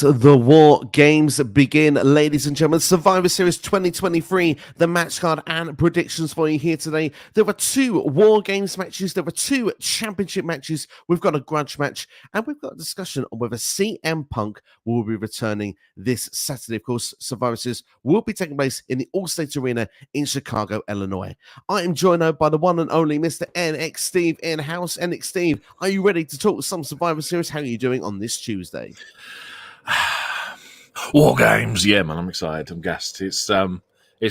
the War Games begin, ladies and gentlemen. Survivor Series 2023, the match card and predictions for you here today. There were 2 War Games matches, there were 2 championship matches, we've got a grudge match, and we've got a discussion on whether CM Punk will be returning this Saturday. Of course, Survivor Series will be taking place in the Allstate Arena in Chicago, Illinois. I am joined now by the one and only Mr. NX Steve in-house. NX Steve, are you ready to talk some Survivor Series? How are you doing on this Tuesday? War Games, yeah, man, I'm excited. I'm gassed. It's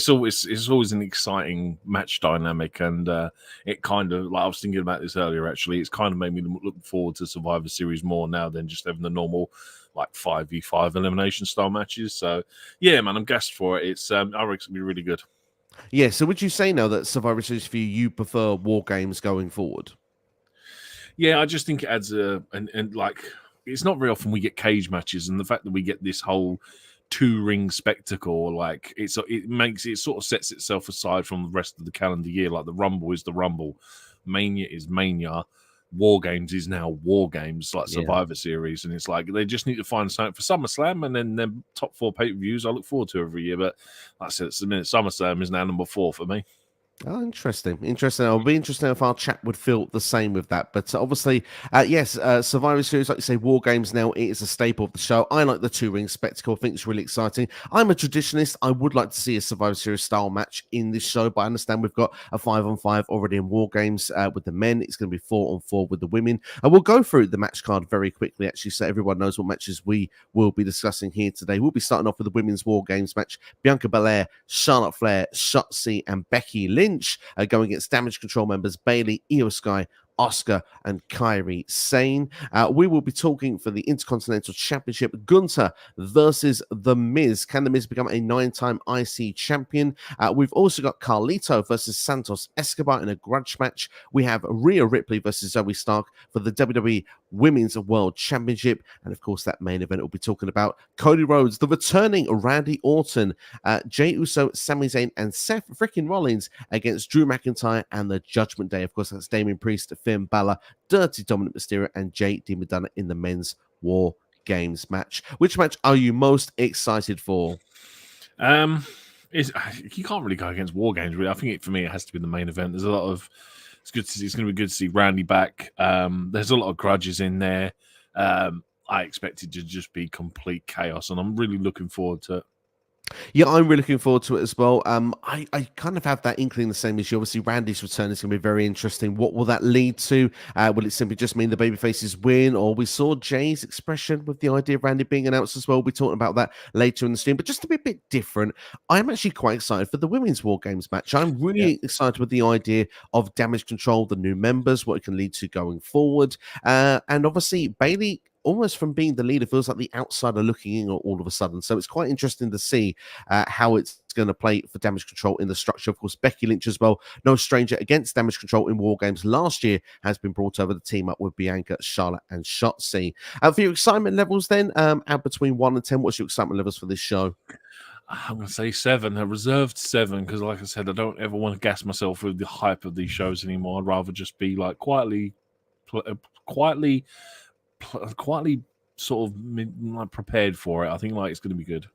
always an exciting match dynamic, and it kind of, like I was thinking about this earlier. Actually, it's kind of made me look forward to Survivor Series more now than just having the normal like 5v5 elimination style matches. So yeah, man, I'm gassed for it. It's I reckon it's gonna be really good. Yeah. So would you say now that Survivor Series for you, you prefer War Games going forward? Yeah, I just think it adds and like. It's not very often we get cage matches, and the fact that we get this whole 2-ring spectacle, like it sort of sets itself aside from the rest of the calendar year. Like the Rumble is the Rumble, Mania is Mania, War Games is now War Games, like Survivor Series, and it's like they just need to find something for SummerSlam, and then their top 4 pay-per-views I look forward to every year. But like I said, it's the minute SummerSlam is now number 4 for me. Oh, interesting. It'll be interesting if our chat would feel the same with that. But obviously, yes, Survivor Series, like you say, War Games now, it is a staple of the show. I like the 2-ring spectacle. I think it's really exciting. I'm a traditionalist. I would like to see a Survivor Series style match in this show, but I understand we've got a 5-on-5 already in War Games with the men. It's going to be 4-on-4 with the women. And we'll go through the match card very quickly, actually, so everyone knows what matches we will be discussing here today. We'll be starting off with the women's War Games match. Bianca Belair, Charlotte Flair, Shotzi, and Becky Lynch going against Damage Control members Bayley, Auska, Auska, and Kairi Sane. We will be talking for the Intercontinental Championship, Gunther versus The Miz. Can The Miz become a 9-time IC champion? We've also got Carlito versus Santos Escobar in a grudge match. We have Rhea Ripley versus Zoey Stark for the WWE Women's World Championship. And of course, that main event we'll be talking about Cody Rhodes, the returning Randy Orton, Jey Uso, Sami Zayn, and Seth Freakin Rollins against Drew McIntyre and the Judgment Day. Of course, that's Damian Priest, Finn Balor, Dirty Dominik Mysterio, and JD McDonagh in the men's War Games match. Which match are you most excited for? You can't really go against War Games, really. I think for me, it has to be the main event. There's a lot of it's good to see. It's going to be good to see Randy back. There's a lot of grudges in there. I expect it to just be complete chaos, and I'm really looking forward to it. Yeah, I'm really looking forward to it as well. I kind of have that inkling the same as you. Obviously, Randy's return is going to be very interesting. What will that lead to? Will it simply just mean the babyfaces win? Or we saw Jay's expression with the idea of Randy being announced as well. We'll be talking about that later in the stream. But just to be a bit different, I'm actually quite excited for the Women's War Games match. I'm really excited with the idea of Damage Control, the new members, what it can lead to going forward. And obviously, Bayley, almost from being the leader, feels like the outsider looking in all of a sudden. So it's quite interesting to see how it's going to play for Damage Control in the structure. Of course, Becky Lynch as well, no stranger against Damage Control in War Games last year, has been brought over to team up with Bianca, Charlotte, and Shotzi. For your excitement levels then, out between 1 and 10, what's your excitement levels for this show? I'm going to say 7, a reserved 7, because like I said, I don't ever want to gas myself with the hype of these shows anymore. I'd rather just be like quietly sort of prepared for it. I think like it's going to be good.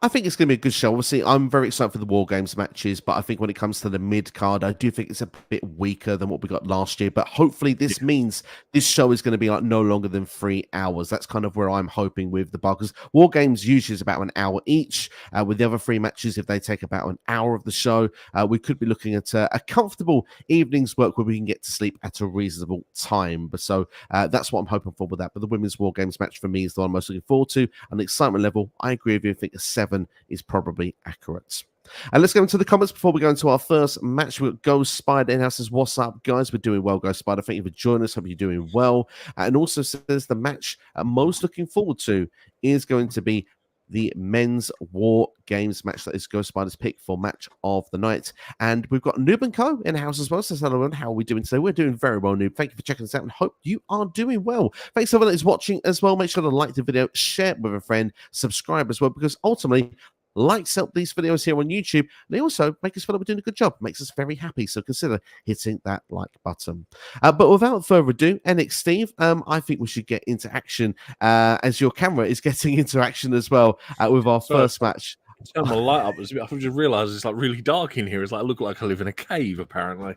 I think it's going to be a good show. Obviously, I'm very excited for the War Games matches, but I think when it comes to the mid-card, I do think it's a bit weaker than what we got last year. But hopefully this means this show is going to be like no longer than 3 hours. That's kind of where I'm hoping with the bar, because War Games usually is about an hour each. With the other 3 matches, if they take about an hour of the show, we could be looking at a comfortable evening's work where we can get to sleep at a reasonable time. But so that's what I'm hoping for with that. But the Women's War Games match for me is the one I'm most looking forward to. And the excitement level, I agree with you. I think 7 is probably accurate. And let's go into the comments before we go into our first match. We've got Ghost Spider in-house says, what's up, guys? We're doing well, Ghost Spider. Thank you for joining us. Hope you're doing well. And also says the match I'm most looking forward to is going to be the men's War Games match. That is Ghost Spider's pick for match of the night. And we've got Noob & Co. in the house as well. Says hello, and how are we doing today? We're doing very well, Noob. Thank you for checking us out and hope you are doing well. Thanks to everyone that is watching as well. Make sure to like the video, share it with a friend, subscribe as well, because ultimately Likes help these videos here on YouTube. They also make us feel like we're doing a good job. Makes us very happy. So consider hitting that like button. But without further ado, NXT, I think we should get into action as your camera is getting into action as well with our first match. Turn my light up. I've just realised it's like really dark in here. It's like I look like I live in a cave, apparently.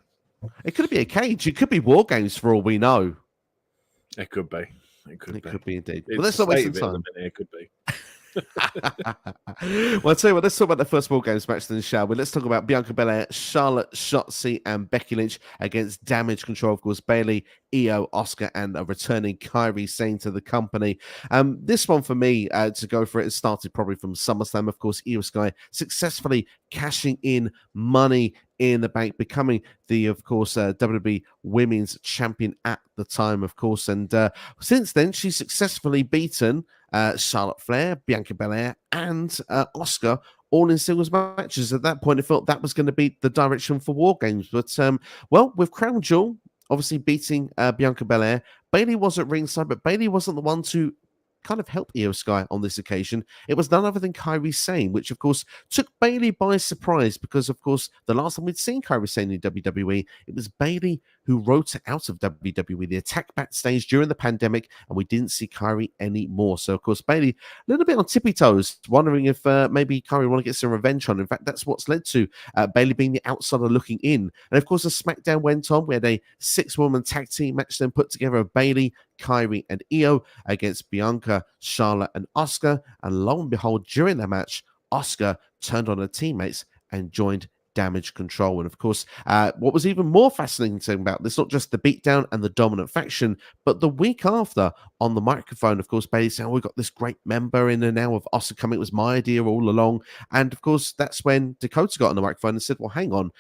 It could be a cage. It could be War Games for all we know. It could be. It could be indeed. Well, let's not waste time. It could be. Well, I'll tell you what, let's talk about the first War Games match then, shall we? Let's talk about Bianca Belair, Charlotte, Shotzi, and Becky Lynch against Damage Control, of course, Bayley, Io, Auska, and a returning Kairi Sane to the company. This one for me to go for it started probably from SummerSlam. Of course, Io Sky successfully cashing in money in the bank, becoming the, of course, WWE Women's Champion at the time, of course. And since then, she's successfully beaten Charlotte Flair, Bianca Belair, and Auska, all in singles matches. At that point, I felt that was going to be the direction for War Games. But, well, with Crown Jewel obviously beating Bianca Belair, Bayley was at ringside, but Bayley wasn't the one to kind of help Io Sky on this occasion. It was none other than Kairi Sane, which of course took Bayley by surprise because of course the last time we'd seen Kairi Sane in WWE, it was Bayley who wrote her out of WWE, the attack backstage during the pandemic, and we didn't see Kairi anymore. So of course Bayley a little bit on tippy toes, wondering if maybe Kairi want to get some revenge on. In fact, that's what's led to Bayley being the outsider looking in. And of course, as SmackDown went on, we had a 6-woman tag team match then put together of Bayley, Kairi, and Io against Bianca, Charlotte, and Auska. And lo and behold, during that match, Auska turned on her teammates and joined Damage Control. And of course, what was even more fascinating about this, not just the beatdown and the dominant faction, but the week after on the microphone, of course, Bayley saying, oh, we got this great member in there now of Auska coming. It was my idea all along. And of course, that's when Dakota got on the microphone and said, well, hang on,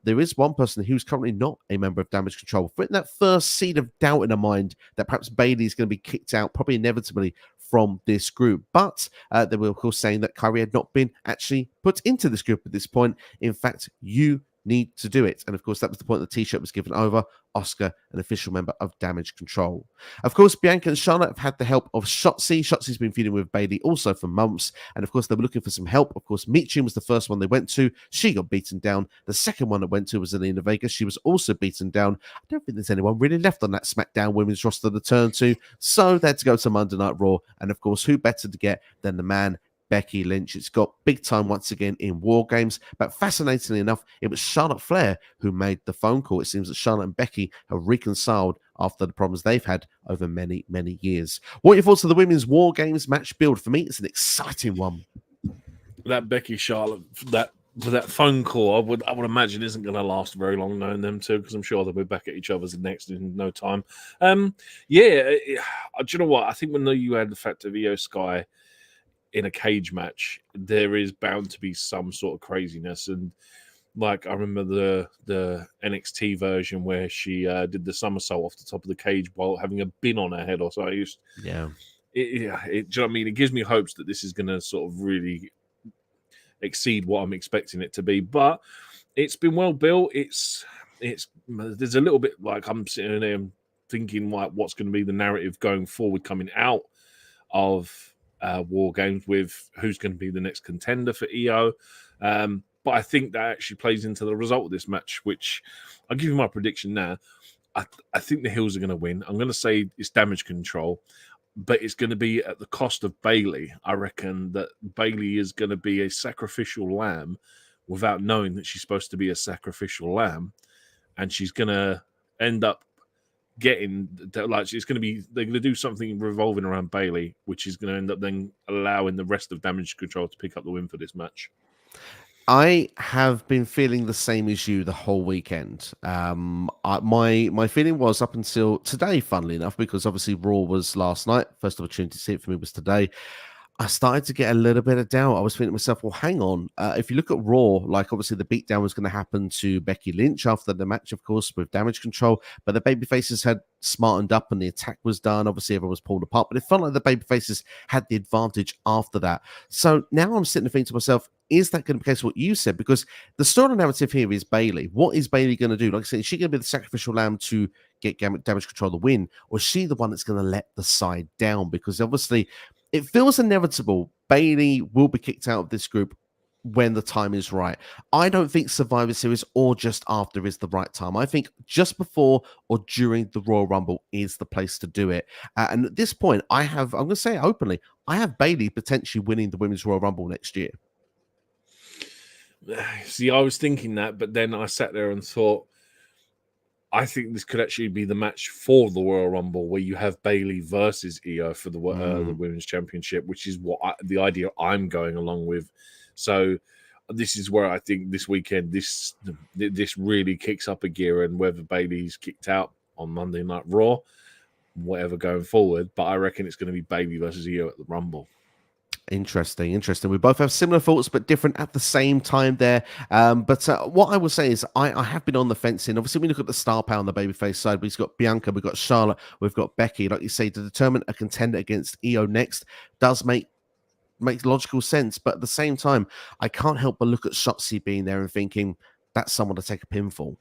there is one person who's currently not a member of Damage Control. Putting that first seed of doubt in her mind that perhaps Bayley is going to be kicked out, probably inevitably, from this group. But they were, of course, saying that Kairi had not been actually put into this group at this point. In fact, you need to do it. And of course, that was the point the t-shirt was given over. Auska, an official member of Damage Control. Of course, Bianca and Charlotte have had the help of Shotzi. Shotzi's been feuding with Bayley also for months. And of course, they were looking for some help. Of course, Michie was the first one they went to. She got beaten down. The second one that went to was Zelina Vega. She was also beaten down. I don't think there's anyone really left on that SmackDown women's roster to turn to. So they had to go to Monday Night Raw. And of course, who better to get than the man, Becky Lynch. It's got big time once again in War Games, but fascinatingly enough, it was Charlotte Flair who made the phone call. It seems that Charlotte and Becky have reconciled after the problems they've had over many, many years. What are your thoughts of the women's War Games match build? For me, it's an exciting one. That Becky Charlotte, that phone call, I would imagine isn't going to last very long, knowing them two, because I'm sure they'll be back at each other's next in no time. Do you know what? I think when you add the fact of Io Sky in a cage match, there is bound to be some sort of craziness. And like I remember the NXT version where she did the somersault off the top of the cage while having a bin on her head or so. Do you know what I mean? It gives me hopes that this is going to sort of really exceed what I'm expecting it to be. But it's been well built. There's a little bit like I'm sitting there thinking like what's going to be the narrative going forward coming out of War Games with who's going to be the next contender for Io. But I think that actually plays into the result of this match, which I'll give you my prediction now. I think the Hills are going to win. I'm going to say it's Damage Control, but it's going to be at the cost of Bayley. I reckon that Bayley is going to be a sacrificial lamb without knowing that she's supposed to be a sacrificial lamb, and she's going to end up getting like they're going to do something revolving around Bayley, which is going to end up then allowing the rest of Damage Control to pick up the win for this match. I have been feeling the same as you the whole weekend. My feeling was up until today, funnily enough, because obviously Raw was last night. First opportunity to see it for me was today. I started to get a little bit of doubt. I was thinking to myself, well, hang on. If you look at Raw, like obviously the beatdown was going to happen to Becky Lynch after the match, of course, with Damage Control. But the babyfaces had smartened up and the attack was done. Obviously, everyone was pulled apart. But it felt like the babyfaces had the advantage after that. So now I'm sitting there thinking to myself, is that going to be the case what you said? Because the story narrative here is Bayley. What is Bayley going to do? Like I said, is she going to be the sacrificial lamb to get Damage Control the win, or is she the one that's going to let the side down? Because obviously it feels inevitable. Bayley will be kicked out of this group when the time is right. I don't think Survivor Series or just after is the right time. I think just before or during the Royal Rumble is the place to do it. And at this point, I'm going to say it openly, I have Bayley potentially winning the Women's Royal Rumble next year. See, I was thinking that, but then I sat there and thought, I think this could actually be the match for the Royal Rumble, where you have Bayley versus Io for the Women's Championship, which is the idea I'm going along with. So this is where I think this weekend this really kicks up a gear, and whether Bayley's kicked out on Monday Night Raw, whatever going forward. But I reckon it's going to be Bayley versus Io at the Rumble. Interesting. We both have similar thoughts, but different at the same time there. But what I will say is I have been on the fence. And obviously, we look at the star power on the babyface side. We've got Bianca, we've got Charlotte, we've got Becky. Like you say, to determine a contender against Io next does makes logical sense. But at the same time, I can't help but look at Shotzi being there and thinking that's someone to take a pinfall.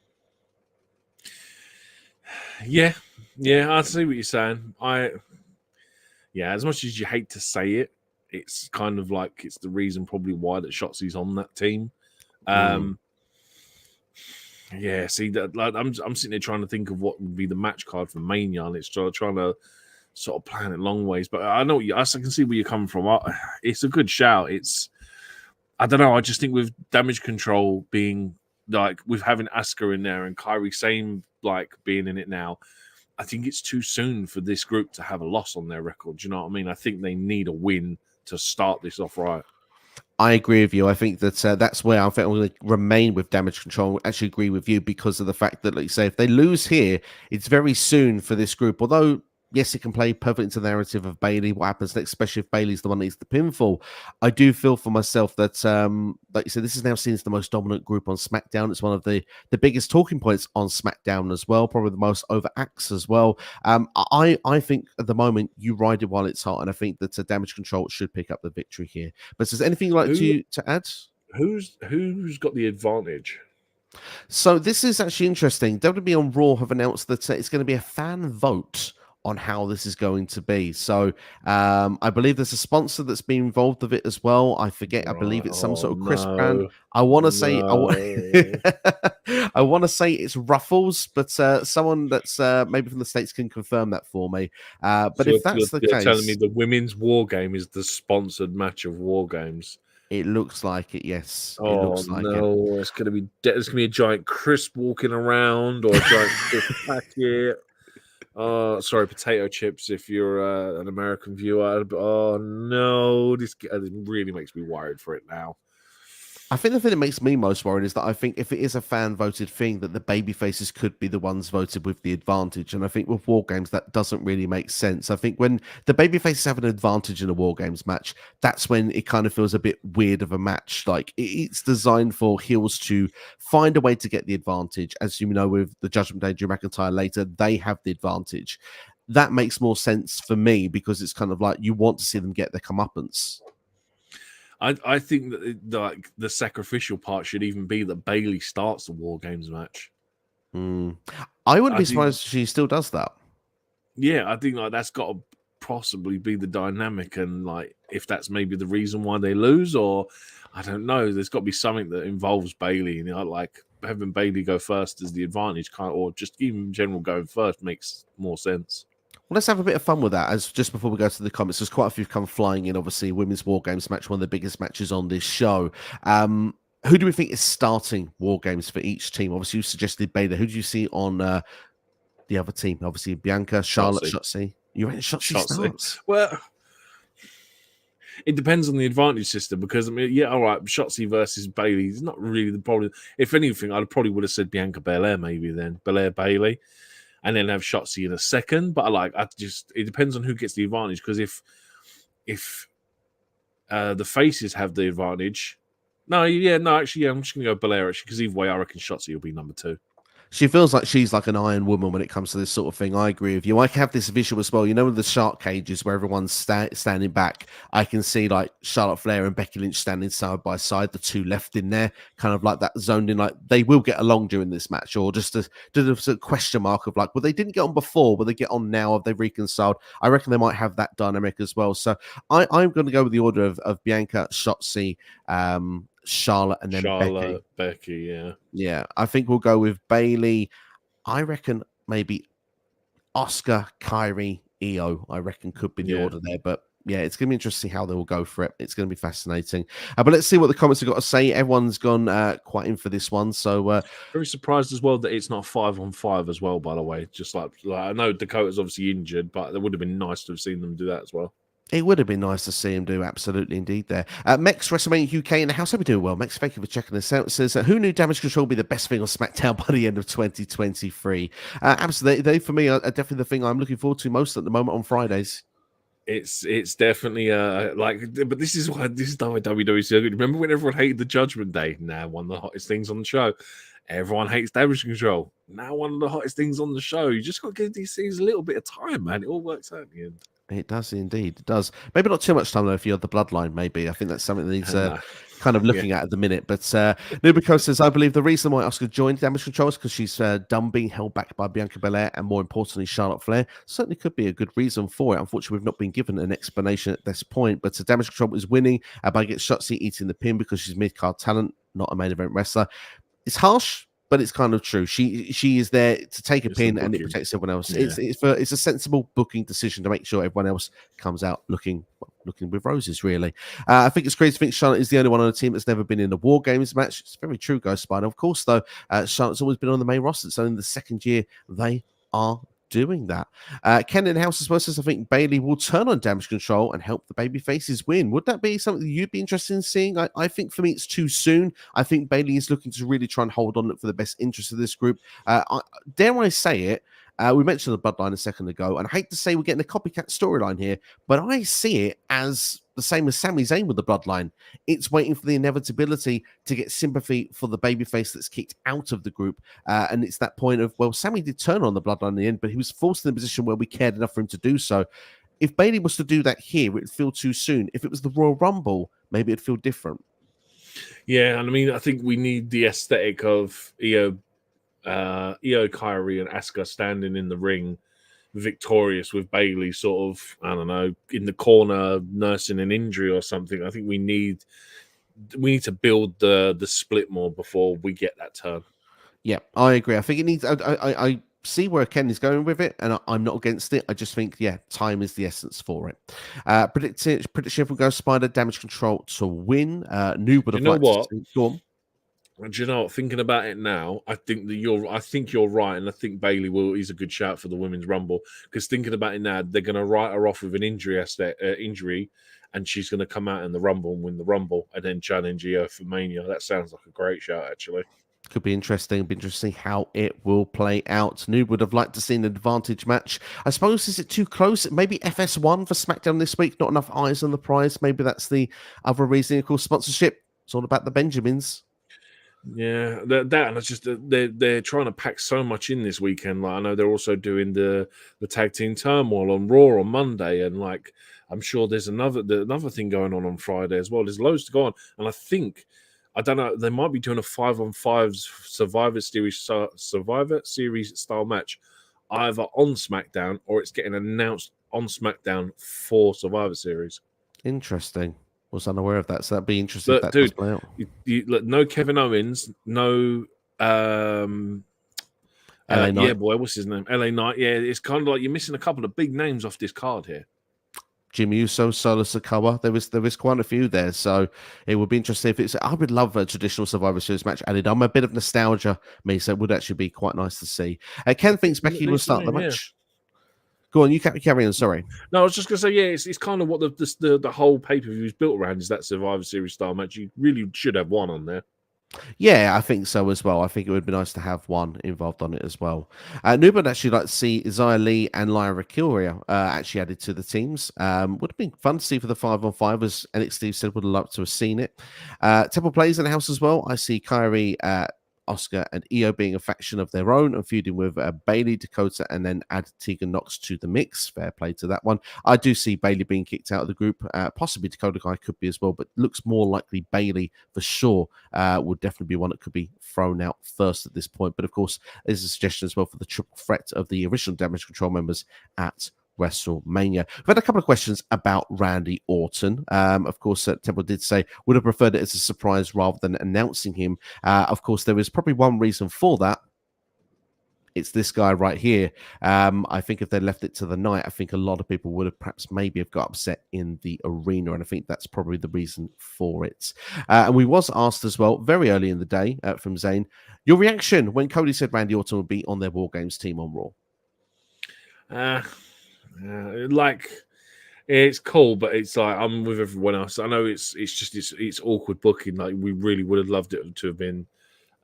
Yeah, I see what you're saying. As much as you hate to say it, it's kind of like it's the reason probably why that Shotzi's on that team. Yeah, see that like I'm sitting there trying to think of what would be the match card for Mania, and it's trying to sort of plan it long ways. But I know I can see where you're coming from. It's a good shout. I don't know. I just think with Damage Control being like with having Auska in there and Kairi Sane like being in it now, I think it's too soon for this group to have a loss on their record. Do you know what I mean? I think they need a win to start this off right. I agree with you. I think that that's where I think I'm going to remain with Damage Control. I actually agree with you because of the fact that, like you say, if they lose here, it's very soon for this group. Although, yes, it can play perfect into the narrative of Bayley. What happens next, especially if Bayley's the one that needs the pinfall. I do feel for myself that, like you said, this is now seen as the most dominant group on SmackDown. It's one of the biggest talking points on SmackDown as well, probably the most over acts as well. I think at the moment you ride it while it's hot, and I think that Damage Control should pick up the victory here. But is there anything you'd like to add? Who's got the advantage? So this is actually interesting. WWE on Raw have announced that it's going to be a fan vote on how this is going to be. So I believe there's a sponsor that's been involved with it as well. I forget. Right. I believe it's some sort of crisp brand. I want to say I want to say it's Ruffles, but someone that's maybe from the States can confirm that for me. But so if that's the case, telling me the women's War Game is the sponsored match of War Games. It looks like it, yes. Oh, it looks like no. It's gonna be a giant crisp walking around, or a giant crisp packet. Sorry, potato chips if you're an American viewer. Oh, no. This really makes me worried for it now. I think the thing that makes me most worried is that I think if it is a fan-voted thing, that the babyfaces could be the ones voted with the advantage. And I think with War Games, that doesn't really make sense. I think when the babyfaces have an advantage in a War Games match, that's when it kind of feels a bit weird of a match. Like, it's designed for heels to find a way to get the advantage. As you know, with the Judgment Day, Drew McIntyre later, they have the advantage. That makes more sense for me because it's kind of like you want to see them get their comeuppance. I think that the sacrificial part should even be that Bayley starts the War Games match. I wouldn't be surprised if she still does that. Yeah, I think that's got to possibly be the dynamic, and like if that's maybe the reason why they lose, or I don't know. There's got to be something that involves Bayley, and like having Bayley go first as the advantage, or just even in general going first makes more sense. Well, let's have a bit of fun with that. As just before we go to the comments, there's quite a few come flying in. Obviously, Women's War Games match, one of the biggest matches on this show. Who do we think is starting War Games for each team? Obviously, you suggested Baylor. Who do you see on the other team? Obviously, Bianca, Charlotte, Shotzi. You reckon Shotzi starts? Well, it depends on the advantage system because, I mean, yeah, all right, Shotzi versus Bayley is not really the problem. If anything, I probably would have said Bianca Belair maybe then. Belair Bayley. And then have Shotzi in a second. But it depends on who gets the advantage. Because if the faces have the advantage, I'm just going to go Belair actually. Because either way, I reckon Shotzi will be number 2. She feels like she's like an Iron Woman when it comes to this sort of thing. I agree with you. I have this visual as well. You know, with the shark cages where everyone's standing back, I can see like Charlotte Flair and Becky Lynch standing side by side, the two left in there, kind of like that zoned in, like they will get along during this match, or just a question mark of like, well, they didn't get on before, will they get on now? Have they reconciled? I reckon they might have that dynamic as well. So I'm going to go with the order of Bianca, Shotzi, Charlotte, and then Becky. Yeah, I think we'll go with Bayley. I reckon maybe Auska, Kairi, Io. I reckon could be the order there, but yeah, it's going to be interesting how they will go for it. It's going to be fascinating. But let's see what the comments have got to say. Everyone's gone quite in for this one. So very surprised as well that it's not 5-on-5 as well, by the way. Just like I know Dakota's obviously injured, but it would have been nice to have seen them do that as well. It would have been nice to see him do, absolutely indeed there. Mex WrestleMania UK in the house. Hope we doing well. Mex, thank you for checking this out. It says, who knew Damage Control would be the best thing on SmackDown by the end of 2023? Absolutely. They, for me, are definitely the thing I'm looking forward to most at the moment on Fridays. It's definitely but this is why WWE is so good. Remember when everyone hated the Judgment Day? Now one of the hottest things on the show. Everyone hates Damage Control. Now one of the hottest things on the show. You just got to give these things a little bit of time, man. It all works out in the end. It does indeed. It does. Maybe not too much time though if you're the bloodline. Maybe I think that's something that needs kind of looking at the minute. But Nubico says, I believe the reason why Auska joined Damage Control is because she's done being held back by Bianca Belair and more importantly Charlotte Flair. Certainly could be a good reason for it. Unfortunately, we've not been given an explanation at this point. But Damage Control is winning by getting Shotzi eating the pin because she's mid-card talent, not a main event wrestler. It's harsh, but it's kind of true. She is there to take a pin and it protects everyone else. Yeah. It's a sensible booking decision to make sure everyone else comes out looking with roses, really. I think it's crazy to think Charlotte is the only one on the team that's never been in a War Games match. It's very true, Ghost Spider. Of course, though, Charlotte's always been on the main roster. So in the second year, they are doing that. Ken in House as well says, I think Bayley will turn on Damage Control and help the baby faces win. Would that be something that you'd be interested in seeing? I think for me it's too soon. I think Bayley is looking to really try and hold on for the best interest of this group. Dare I say it, we mentioned the bloodline a second ago, and I hate to say we're getting a copycat storyline here, but I see it as the same as Sami Zayn with the bloodline. It's waiting for the inevitability to get sympathy for the babyface that's kicked out of the group. And it's that point of, well, Sami did turn on the bloodline in the end, but he was forced in a position where we cared enough for him to do so. If Bayley was to do that here, it would feel too soon. If it was the Royal Rumble, maybe it'd feel different. Yeah, and I mean, I think we need the aesthetic of Io, Kairi, and Asuka standing in the ring victorious with Bayley sort of, I don't know, in the corner nursing an injury or something. I think we need to build the split more before we get that turn. Yeah, I agree. I think it needs I see where Ken is going with it, and I'm not against it. I just think, time is the essence for it. Prediction if we go Spider Damage Control to win. Noob would have liked to see. Go on. Do you know what? Thinking about it now, I think you're right, and I think Bayley is a good shout for the Women's Rumble, because thinking about it now, they're going to write her off with an injury, and she's going to come out in the Rumble and win the Rumble, and then challenge Io for Mania. That sounds like a great shout, actually. Could be interesting. Be interesting how it will play out. Noob would have liked to see an advantage match. I suppose, is it too close? Maybe FS1 for SmackDown this week. Not enough eyes on the prize. Maybe that's the other reason. Of course, sponsorship. It's all about the Benjamins. Yeah, that and it's just they're trying to pack so much in this weekend. Like, I know they're also doing the tag team turmoil on Raw on Monday, and like I'm sure there's another thing going on Friday as well. There's loads to go on, and I don't know, they might be doing a 5-on-5 Survivor Series style match, either on SmackDown or it's getting announced on SmackDown for Survivor Series. Interesting. Was unaware of that, so that'd be interesting. Look, if that does play out. No Kevin Owens, no LA Knight. Yeah, boy, what's his name? LA Knight. Yeah, it's kind of like you're missing a couple of big names off this card here. Jim Uso, Solo Sikoa. There was quite a few there, so it would be interesting if it's. I would love a traditional Survivor Series match added. I'm a bit of nostalgia, me, so it would actually be quite nice to see. Ken thinks Becky will start the match. Go on, you carry on. Sorry. No, I was just going to say, it's kind of what the whole pay-per-view is built around, is that Survivor Series style match. You really should have one on there. Yeah, I think so as well. I think it would be nice to have one involved on it as well. Noob would actually like to see Xia Li and Lyra Valkyria actually added to the teams. Would have been fun to see for the 5-on-5, as NXT said would have loved to have seen it. Temple plays in the house as well. I see Kairi, Auska and Io being a faction of their own and feuding with Bayley, Dakota, and then add Tegan Nox to the mix. Fair play to that one. I do see Bayley being kicked out of the group. Possibly Dakota Kai could be as well, but looks more likely Bayley for sure would definitely be one that could be thrown out first at this point. But of course, there's a suggestion as well for the triple threat of the original Damage Control members at WrestleMania. We've had a couple of questions about Randy Orton. Of course, Temple did say would have preferred it as a surprise rather than announcing him. Of course, there is probably one reason for that. It's this guy right here. I think if they left it to the night, I think a lot of people would have perhaps maybe have got upset in the arena, and I think that's probably the reason for it. And we was asked as well very early in the day from Zayn, your reaction when Cody said Randy Orton would be on their War Games team on Raw. Like, it's cool, but it's like I'm with everyone else. I know it's awkward booking. Like, we really would have loved it to have been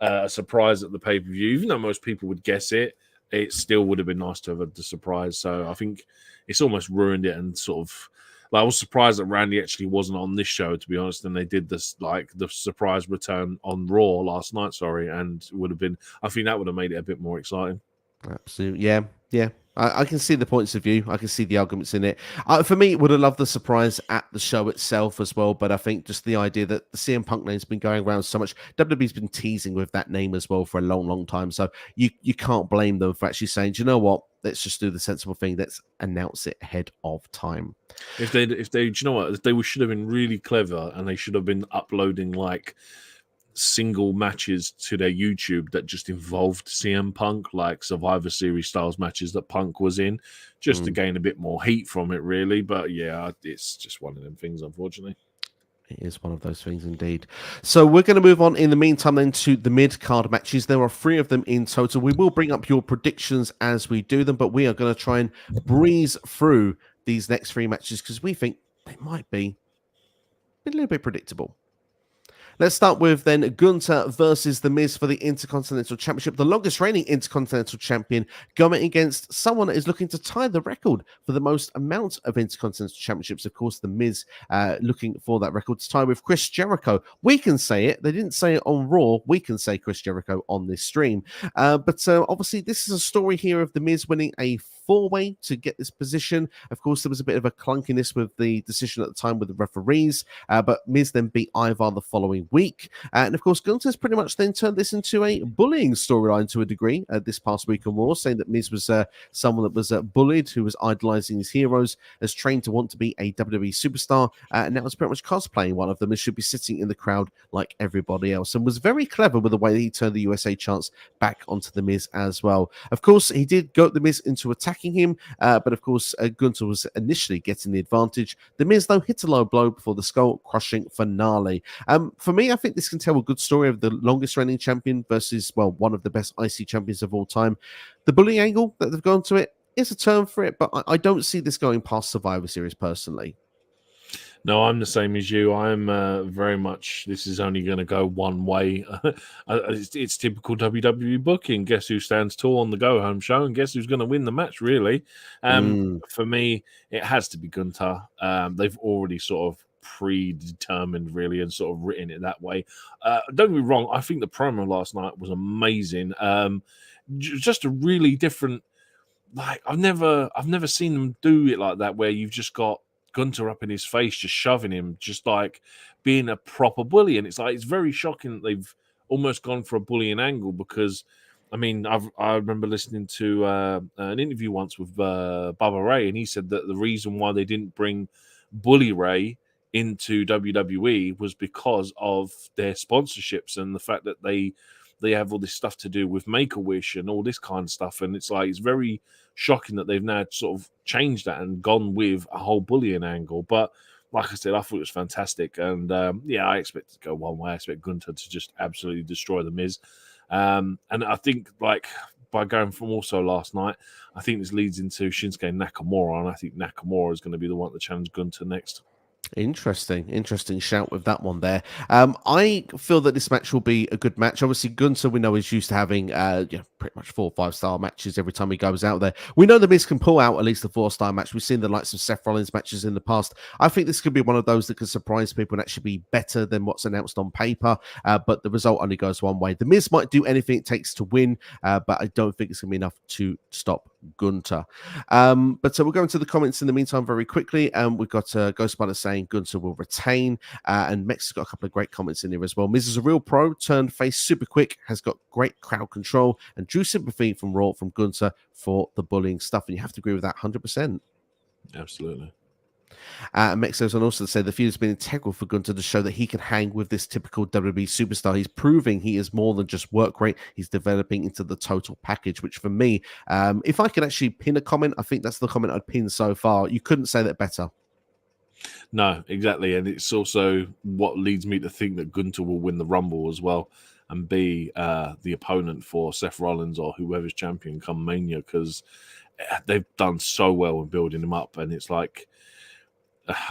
a surprise at the pay-per-view. Even though most people would guess it, it still would have been nice to have had the surprise. So I think it's almost ruined it. And sort of, like, I was surprised that Randy actually wasn't on this show, to be honest. And they did this, like, the surprise return on Raw last night. And it would have been. I think that would have made it a bit more exciting. Absolutely, yeah. I can see the points of view. I can see the arguments in it. For me, would have loved the surprise at the show itself as well. But I think just the idea that the CM Punk name's been going around so much, WWE's been teasing with that name as well for a long, long time. So you can't blame them for actually saying, do you know what? Let's just do the sensible thing. Let's announce it ahead of time. If they, do you know what? They should have been really clever, and they should have been uploading like single matches to their YouTube that just involved CM Punk, like Survivor Series styles matches that Punk was in, just to gain a bit more heat from it, really. But yeah, it's just one of them things, unfortunately. It is one of those things indeed. So we're going to move on in the meantime then to the mid-card matches. There are 3 of them in total. We will bring up your predictions as we do them, but we are going to try and breeze through these next 3 matches because we think they might be a little bit predictable. Let's start with then Gunther versus The Miz for the Intercontinental Championship. The longest reigning Intercontinental Champion going against someone that is looking to tie the record for the most amount of Intercontinental Championships. Of course, The Miz looking for that record to tie with Chris Jericho. We can say it. They didn't say it on Raw. We can say Chris Jericho on this stream. But obviously, this is a story here of The Miz winning a 4-way to get this position. Of course, there was a bit of a clunkiness with the decision at the time with the referees, but Miz then beat Ivar the following week. And of course, Gunther's pretty much then turned this into a bullying storyline to a degree this past week on Raw, saying that Miz was someone that was bullied, who was idolizing his heroes, has trained to want to be a WWE superstar, and now is pretty much cosplaying one of them and should be sitting in the crowd like everybody else, and was very clever with the way that he turned the USA chants back onto The Miz as well. Of course, he did goat The Miz into attacking him, but of course, Gunther was initially getting the advantage. The Miz, though, hit a low blow before the skull-crushing finale. For me, I think this can tell a good story of the longest reigning champion versus, well, one of the best IC champions of all time. The bully angle that they've gone to it is a term for it, but I don't see this going past Survivor Series personally. No, I'm the same as you. I'm very much, this is only going to go one way. It's typical WWE booking. Guess who stands tall on the go-home show, and guess who's going to win the match, really? For me, it has to be Gunther. They've already sort of predetermined, really, and sort of written it that way. Don't get me wrong, I think the promo last night was amazing. Just a really different, like, I've never seen them do it like that, where you've just got Gunther up in his face, just shoving him, just like being a proper bully. And it's like, it's very shocking that they've almost gone for a bullying angle, because I mean, I remember listening to an interview once with Bubba Ray, and he said that the reason why they didn't bring Bully Ray into WWE was because of their sponsorships and the fact that they have all this stuff to do with Make-A-Wish and all this kind of stuff. And it's like, it's very shocking that they've now sort of changed that and gone with a whole bullying angle. But like I said, I thought it was fantastic. And yeah, I expect it to go one way. I expect Gunther to just absolutely destroy The Miz. And I think, like, by going from also last night, I think this leads into Shinsuke Nakamura, and I think Nakamura is going to be the one to challenge Gunther next. Interesting shout with that one there. I feel that this match will be a good match. Obviously, Gunther, we know, is used to having pretty much 4 or 5-star matches every time he goes out there. We know the Miz can pull out at least a 4-star match. We've seen the likes of Seth Rollins matches in the past. I think this could be one of those that could surprise people and actually be better than what's announced on paper, but the result only goes one way. The Miz might do anything it takes to win, but I don't think it's going to be enough to stop Gunther. But so we'll go into the comments in the meantime very quickly. We've got Ghostbiter saying Gunther will retain, and Mex has got a couple of great comments in here as well. Miz is a real pro, turned face super quick, has got great crowd control, and drew sympathy from Raw from Gunther for the bullying stuff. And you have to agree with that 100%. Absolutely. Mex goes on also to say the feud has been integral for Gunther to show that he can hang with this typical WWE superstar. He's proving he is more than just work rate. He's developing into the total package, which for me, if I could actually pin a comment, I think that's the comment I'd pin so far. You couldn't say that better. No, exactly. And it's also what leads me to think that Gunther will win the Rumble as well and be the opponent for Seth Rollins or whoever's champion come Mania, because they've done so well in building him up. And it's like,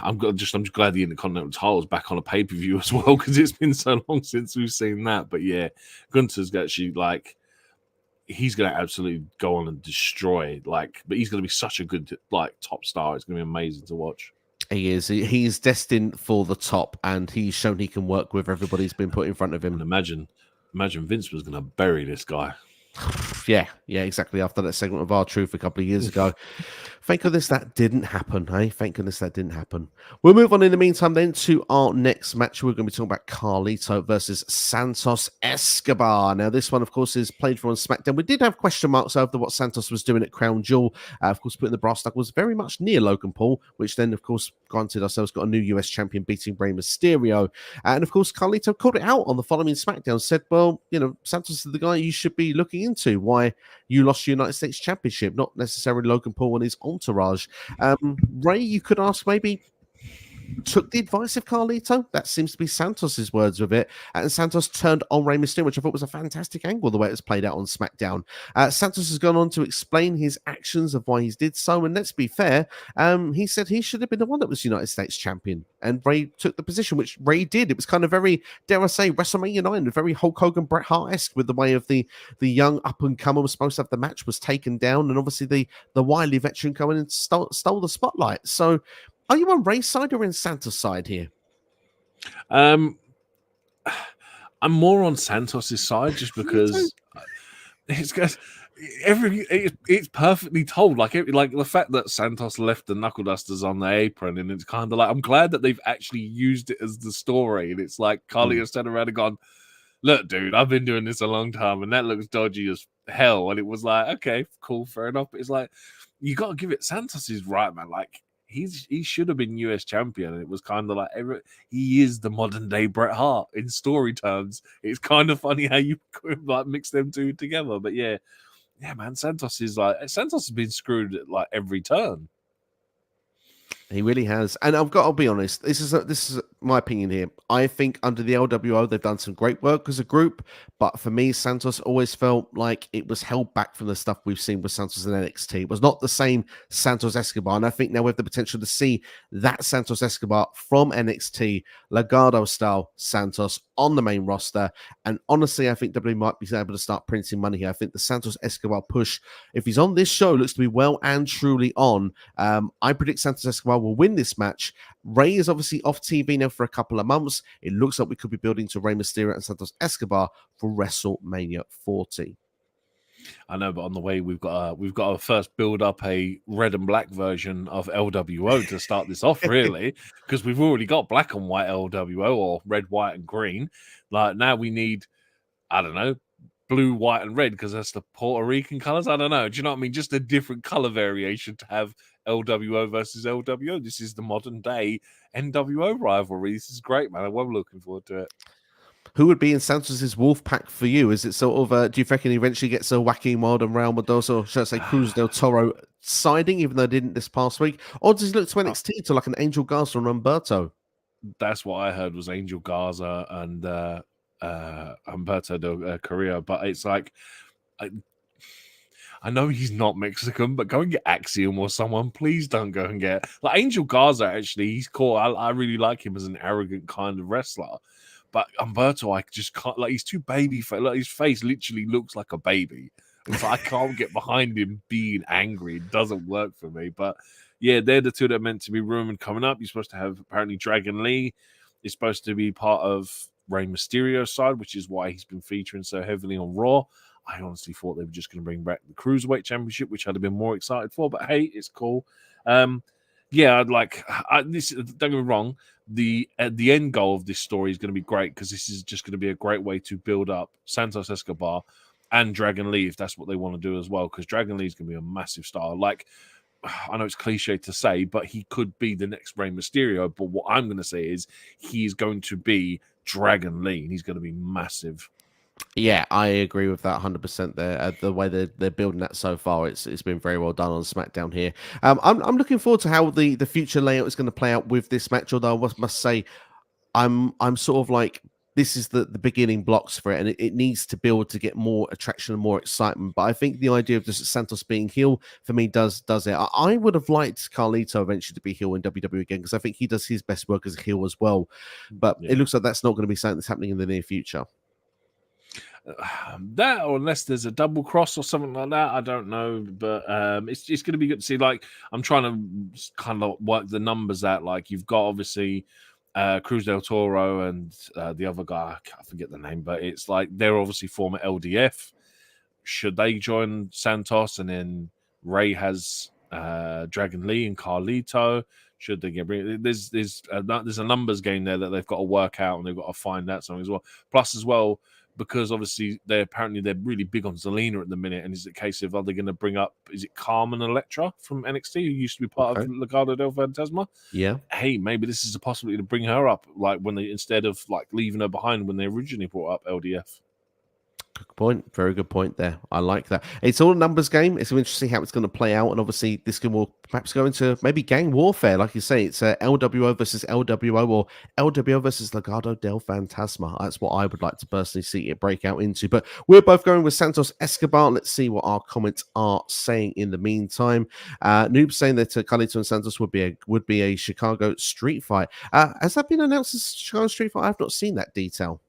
I'm just glad the Intercontinental title is back on a pay-per-view as well, because it's been so long since we've seen that. But yeah, Gunther's actually he's going to absolutely go on and destroy, but he's going to be such a good top star. It's going to be amazing to watch. He is. He's destined for the top, and he's shown he can work with everybody who's been put in front of him. And imagine Vince was going to bury this guy. Yeah, exactly. After that segment of R-Truth a couple of years ago. Thank goodness that didn't happen, hey? Thank goodness that didn't happen. We'll move on in the meantime then to our next match. We're going to be talking about Carlito versus Santos Escobar. Now, this one, of course, is played for on SmackDown. We did have question marks over what Santos was doing at Crown Jewel. Of course, putting the brass knuckles very much near Logan Paul, which then, of course, granted ourselves got a new US champion beating Rey Mysterio. And, of course, Carlito called it out on the following SmackDown, said, well, Santos is the guy you should be looking into. Why you lost your United States Championship, not necessarily Logan Paul and his entourage. Rey, you could ask, maybe took the advice of Carlito. That seems to be Santos's words with it. And Santos turned on Rey Mysterio, which I thought was a fantastic angle, the way it was played out on SmackDown. Santos has gone on to explain his actions of why he did so. And let's be fair, he said he should have been the one that was United States champion. And Rey took the position, which Rey did. It was kind of very, dare I say, WrestleMania 9, very Hulk Hogan, Bret Hart-esque, with the way of the young up-and-comer was supposed to have the match, was taken down. And obviously the wily veteran coming and stole the spotlight. So are you on Rey's side or on Santos' side here? I'm more on Santos' side just because it's perfectly told. Like the fact that Santos left the knuckle dusters on the apron, and it's kind of like, I'm glad that they've actually used it as the story. And it's like Carlito's turned around and gone, look, dude, I've been doing this a long time, and that looks dodgy as hell. And it was like, okay, cool, fair enough. But it's like, you got to give it, Santos is right, man. Like, he should have been US champion. And it was kind of like, he is the modern day Bret Hart in story terms. It's kind of funny how you mix them two together. But yeah, man, Santos has been screwed at every turn. He really has. And I've got to be honest, this is my opinion here. I think under the LWO, they've done some great work as a group. But for me, Santos always felt like it was held back from the stuff we've seen with Santos in NXT. It was not the same Santos Escobar. And I think now we have the potential to see that Santos Escobar from NXT, Legado style Santos on the main roster. And honestly, I think WWE might be able to start printing money here. I think the Santos Escobar push, if he's on this show, looks to be well and truly on. I predict Santos Escobar will win this match. Rey is obviously off TV now for a couple of months. It looks like we could be building to Rey Mysterio and Santos Escobar for WrestleMania 40. I know, but on the way we've got to first build up a red and black version of LWO to start this off, really, because we've already got black and white LWO or red, white, and green. Like now we need, I don't know, blue, white, and red because that's the Puerto Rican colors. I don't know. Do you know what I mean? Just a different color variation to have LWO versus LWO. This is the modern day NWO rivalry. This is great, man. I'm looking forward to it. Who would be in Santos's wolf pack for you? Is it sort of, do you reckon he eventually gets a Joaquin Wild and Real Mendoza, or should I say Cruz del Toro siding, even though they didn't this past week? Or does he look to NXT to like an Angel Garza and Humberto? That's what I heard was Angel Garza and Humberto del Carrillo. But it's like, I know he's not Mexican, but go and get Axiom or someone. Please don't go and get like Angel Garza. Actually, he's cool. I really like him as an arrogant kind of wrestler. But Humberto, I just can't. Like he's too baby. Like his face literally looks like a baby. So I can't get behind him being angry. It doesn't work for me. But yeah, they're the two that are meant to be rumored coming up. You're supposed to have apparently Dragon Lee is supposed to be part of Rey Mysterio's side, which is why he's been featuring so heavily on Raw. I honestly thought they were just going to bring back the Cruiserweight Championship, which I'd have been more excited for. But hey, it's cool. Yeah, I'd like this. Don't get me wrong. The end goal of this story is going to be great because this is just going to be a great way to build up Santos Escobar and Dragon Lee if that's what they want to do as well. Because Dragon Lee is going to be a massive star. Like I know it's cliche to say, but he could be the next Rey Mysterio. But what I'm going to say is he's going to be Dragon Lee, and he's going to be massive. Yeah, I agree with that 100% there. The way they're building that so far, it's been very well done on SmackDown here. I'm looking forward to how the future layout is going to play out with this match, although I must say I'm sort of like this is the beginning blocks for it, and it needs to build to get more attraction and more excitement. But I think the idea of just Santos being heel for me does it. I would have liked Carlito eventually to be heel in WWE again because I think he does his best work as a heel as well. But it looks like that's not going to be something that's happening in the near future. That or unless there's a double cross or something like that, I don't know. But it's going to be good to see. Like I'm trying to kind of work the numbers out. Like you've got obviously Cruz del Toro and the other guy, I forget the name, but it's like they're obviously former LDF. Should they join Santos and then Ray has Dragon Lee and Carlito? Should they get there's a numbers game there that they've got to work out and they've got to find out something as well. Plus as well, because obviously they're really big on Zelina at the minute, and is it a case of are they going to bring up is it Carmen Electra from NXT who used to be part of Legado del Fantasma? Yeah. Hey, maybe this is a possibility to bring her up, like when they instead of like leaving her behind when they originally brought up LDF. Good point. Very good point there. I like that. It's all a numbers game. It's interesting how it's going to play out. And obviously, this will perhaps go into maybe gang warfare. Like you say, it's LWO versus LWO or LWO versus Legado del Fantasma. That's what I would like to personally see it break out into. But we're both going with Santos Escobar. Let's see what our comments are saying in the meantime. Noob saying that Carlito and Santos would be a Chicago street fight. Has that been announced as Chicago street fight? I've not seen that detail.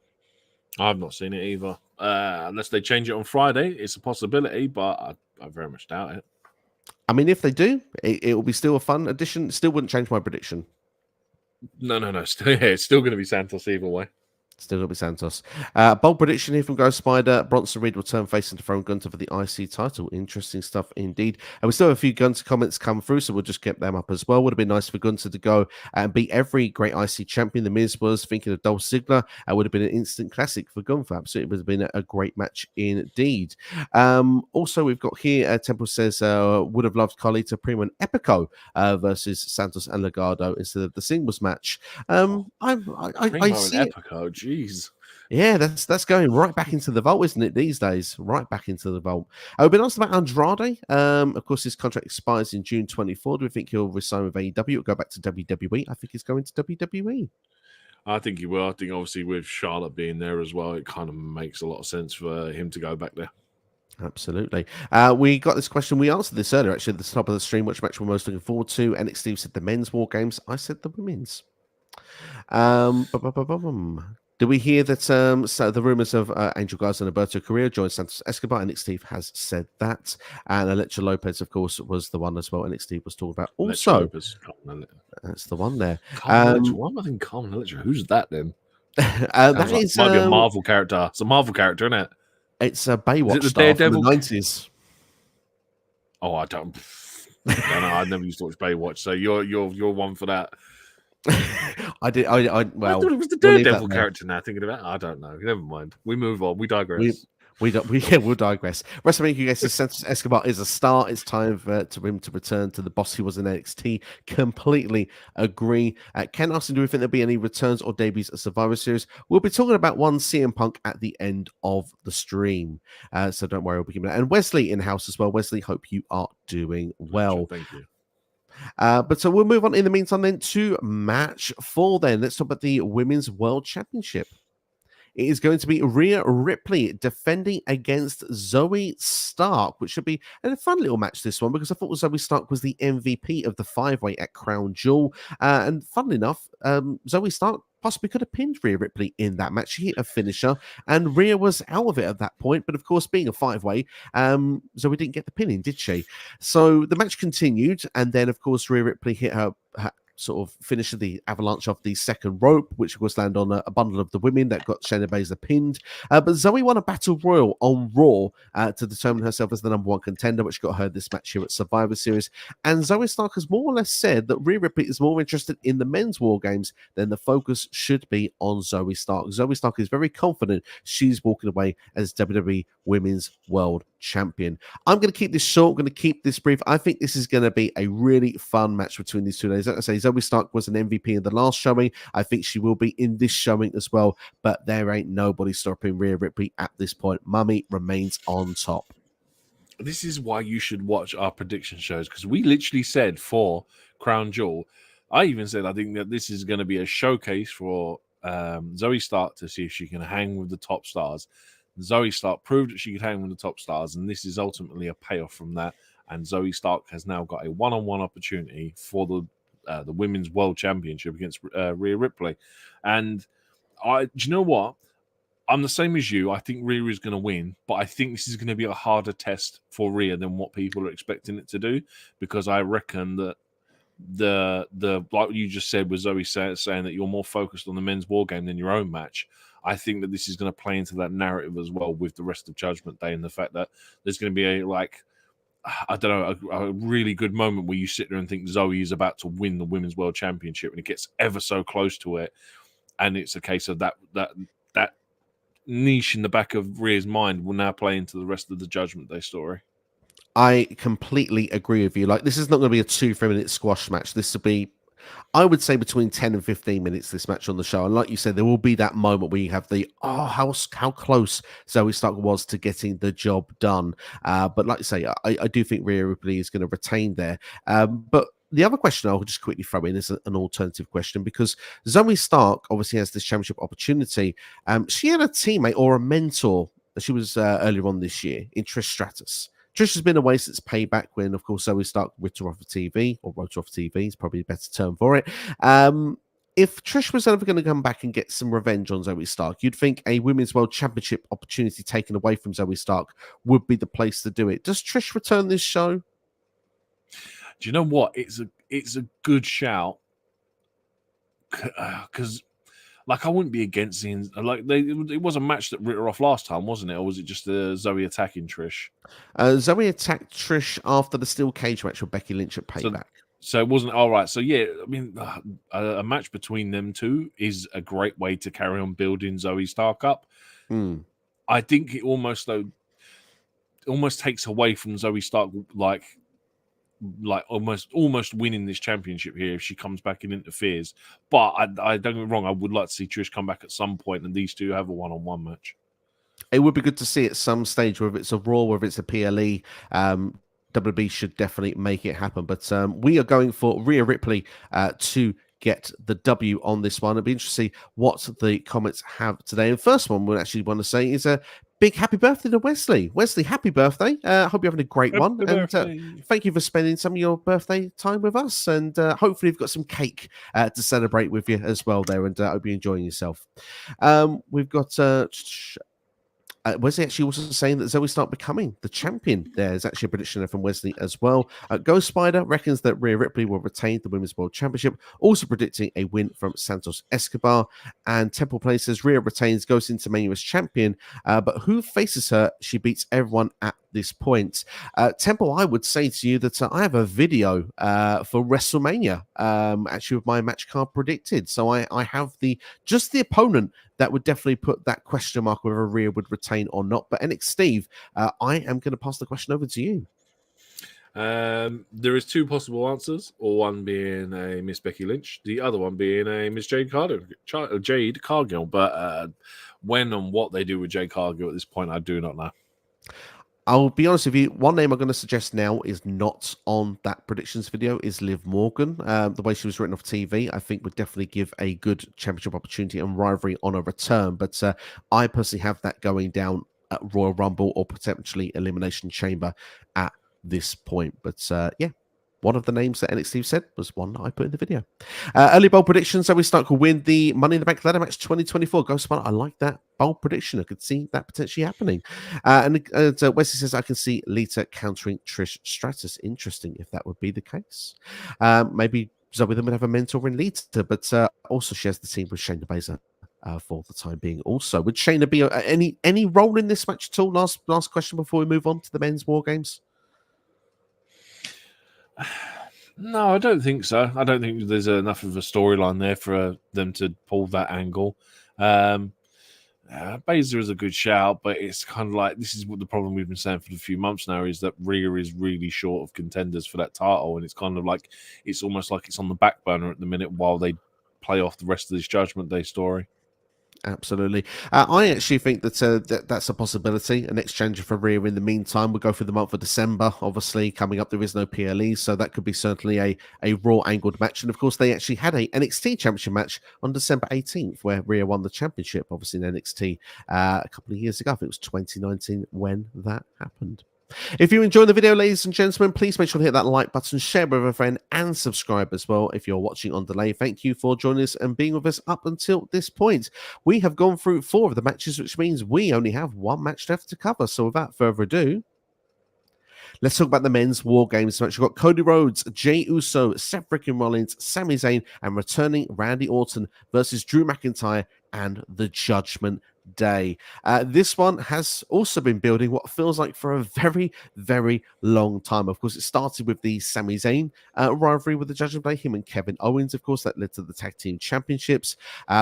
I've not seen it either. Unless they change it on Friday, it's a possibility, but I very much doubt it. I mean, if they do, it will be still a fun addition. Still wouldn't change my prediction. No. It's still going to be Santos either way. Still going to be Santos. Bold prediction here from Ghost Spider. Bronson Reed will turn face and dethrone Gunther for the IC title. Interesting stuff indeed. And we still have a few Gunther comments come through, so we'll just get them up as well. Would have been nice for Gunther to go and beat every great IC champion. The Miz was thinking of Dolph Ziggler. It would have been an instant classic for Gunther. Absolutely would have been a great match indeed. Also, we've got here, Temple says, would have loved Carlito, Primo, and Epico versus Santos and Legado instead of the singles match. I see Epico, jeez. Yeah, that's going right back into the vault, isn't it, these days? Right back into the vault. I've been asked about Andrade. Of course, his contract expires in June 24. Do we think he'll resign with AEW or go back to WWE? I think he's going to WWE. I think he will. I think obviously with Charlotte being there as well, it kind of makes a lot of sense for him to go back there. Absolutely. We got this question. We answered this earlier, actually, at the top of the stream. Which match we're most looking forward to? And Steve said the men's War Games. I said the women's. Do we hear that so the rumors of Angel Garza and Alberto Carrillo joined Santos Escobar? And Nick Steve has said that. And Electra Lopez, of course, was the one as well. And Nick Steve was talking about also. That's the one there. Why am I thinking Carmen Electra? Who's that then? That might be a Marvel character. It's a Marvel character, isn't it? It's a Baywatch is it the star Daredevil from the 90s. Oh, I don't know. I never used to watch Baywatch, so you're one for that. I did. Well, I thought it was the Daredevil character now. Thinking about it, I don't know. Never mind. We move on. We digress. We'll digress. WrestleMania guesses Santos Escobar is a star. It's time for him to return to the boss he was in NXT. Completely agree. Ken Austin, do we think there'll be any returns or debuts at Survivor Series? We'll be talking about one CM Punk at the end of the stream. So don't worry, we'll be giving that. And Wesley in house as well. Wesley, hope you are doing well. Thank you. But so we'll move on in the meantime then to match 4 then. Let's talk about the Women's World Championship. It is going to be Rhea Ripley defending against Zoey Stark, which should be a fun little match, this one, because I thought Zoey Stark was the MVP of the 5-way at Crown Jewel. And funnily enough, Zoey Stark possibly could have pinned Rhea Ripley in that match. She hit a finisher, and Rhea was out of it at that point. But of course, being a 5-way, Zoey didn't get the pin in, did she? So the match continued, and then, of course, Rhea Ripley hit her sort of finish the avalanche off the second rope, which of course landed on a bundle of the women that got Shayna Baszler pinned. But Zoey won a battle royal on Raw to determine herself as the number one contender, which got her this match here at Survivor Series. And Zoey Stark has more or less said that Rhea Ripley is more interested in the men's War Games than the focus should be on Zoey Stark. Zoey Stark is very confident she's walking away as WWE Women's World Champion. I'm going to keep this short. I'm going to keep this brief. I think this is going to be a really fun match between these two ladies. Like I say, Zoey Stark was an MVP in the last showing. I think she will be in this showing as well, but there ain't nobody stopping Rhea Ripley at this point. Mummy remains on top. This is why you should watch our prediction shows, because we literally said for Crown Jewel, I even said I think that this is going to be a showcase for Zoey Stark to see if she can hang with the top stars. Zoey Stark proved that she could hang with the top stars, and this is ultimately a payoff from that. And Zoey Stark has now got a one-on-one opportunity for the Women's World Championship against Rhea Ripley. And do you know what? I'm the same as you. I think Rhea is going to win, but I think this is going to be a harder test for Rhea than what people are expecting it to do, because I reckon that the like you just said with Zoey saying that you're more focused on the men's war game than your own match. I think that this is going to play into that narrative as well with the rest of Judgment Day, and the fact that there's going to be a really good moment where you sit there and think Zoey is about to win the Women's World Championship, and it gets ever so close to it, and it's a case of that niche in the back of Rhea's mind will now play into the rest of the Judgment Day story. I completely agree with you. Like, this is not going to be a 2-3 minute squash match. This will be, I would say, between 10 and 15 minutes, this match on the show. And like you said, there will be that moment where you have how close Zoey Stark was to getting the job done. But like you say, I do think Rhea Ripley is going to retain there. But the other question I'll just quickly throw in is an alternative question, because Zoey Stark obviously has this championship opportunity. She had a teammate or a mentor. She was earlier on this year in Trish Stratus. Trish has been away since Payback, when, of course, Zoey Stark ripped her off of TV, or wrote her off TV is probably a better term for it. If Trish was ever going to come back and get some revenge on Zoey Stark, you'd think a Women's World Championship opportunity taken away from Zoey Stark would be the place to do it. Does Trish return this show? Do you know what? It's a good shout, because I wouldn't be against seeing it was a match that ripped her off last time, wasn't it? Or was it just Zoey attacking Trish? Zoey attacked Trish after the steel cage match with Becky Lynch at Payback. So it wasn't all right. So yeah, I mean, a match between them two is a great way to carry on building Zoey Stark up. I think it almost takes away from Zoey Stark, like almost winning this championship here if she comes back and interferes. But I don't get me wrong, I would like to see Trish come back at some point and these two have a one-on-one match. It would be good to see at some stage, whether it's a Raw, whether it's a PLE. WWE should definitely make it happen. But we are going for Rhea Ripley to get the W on this one. It'll be interesting to see what the comments have today. And first one we actually want to say is a big happy birthday to Wesley. Wesley, happy birthday. Hope you're having a great one. And thank you for spending some of your birthday time with us. And hopefully you've got some cake to celebrate with you as well there. And I hope you're enjoying yourself. We've got... Wesley actually also saying that Zoey Stark becoming the champion. There's actually a prediction there from Wesley as well. Ghost Spider reckons that Rhea Ripley will retain the Women's World Championship, also predicting a win from Santos Escobar. And Temple Play says Rhea retains, goes into Mania as champion, but who faces her? She beats everyone at this point. Temple, I would say to you that I have a video for WrestleMania, actually with my match card predicted. So I have the opponent that would definitely put that question mark whether Rhea would retain or not. But NX Steve, I am going to pass the question over to you. There is two possible answers, or one being a Miss Becky Lynch, the other one being a Miss Jade Cargill. But when and what they do with Jade Cargill at this point, I do not know. I'll be honest with you. One name I'm going to suggest now is not on that predictions video is Liv Morgan. The way she was written off TV, I think would definitely give a good championship opportunity and rivalry on a return. But I personally have that going down at Royal Rumble or potentially Elimination Chamber at this point. But yeah. One of the names that NXT said was one that I put in the video. Early bold predictions. So we start to win the Money in the Bank ladder match 2024. Ghost Spider, I like that bold prediction. I could see that potentially happening. And Wesley says, I can see Lita countering Trish Stratus. Interesting if that would be the case. Maybe Zoey then would have a mentor in Lita, but also she has the team with Shayna Baszler. For the time being, also would Shayna be any role in this match at all? Last question before we move on to the men's War Games. No, I don't think so. I don't think there's enough of a storyline there for them to pull that angle. Baszler is a good shout, but it's kind of like this is what the problem we've been saying for a few months now is that Rhea is really short of contenders for that title, and it's kind of like it's almost like it's on the back burner at the minute while they play off the rest of this Judgment Day story. Absolutely. I actually think that that's a possibility. An exchanger for Rhea in the meantime. We'll go through the month of December. Obviously, coming up, there is no PLE, so that could be certainly a Raw angled match. And of course, they actually had a NXT championship match on December 18th, where Rhea won the championship, obviously in NXT a couple of years ago. I think it was 2019 when that happened. If you enjoyed the video, ladies and gentlemen, please make sure to hit that like button, share with a friend, and subscribe as well if you're watching on delay. Thank you for joining us and being with us up until this point. We have gone through 4 of the matches, which means we only have 1 match left to cover. So without further ado, let's talk about the men's War Games match. We've got Cody Rhodes, Jey Uso, Seth Freakin Rollins, Sami Zayn, and returning Randy Orton versus Drew McIntyre and the Judgment Day. This one has also been building what feels like for a very, very long time. Of course, it started with the Sami Zayn rivalry with the Judgment Day, him and Kevin Owens, of course, that led to the Tag Team Championships.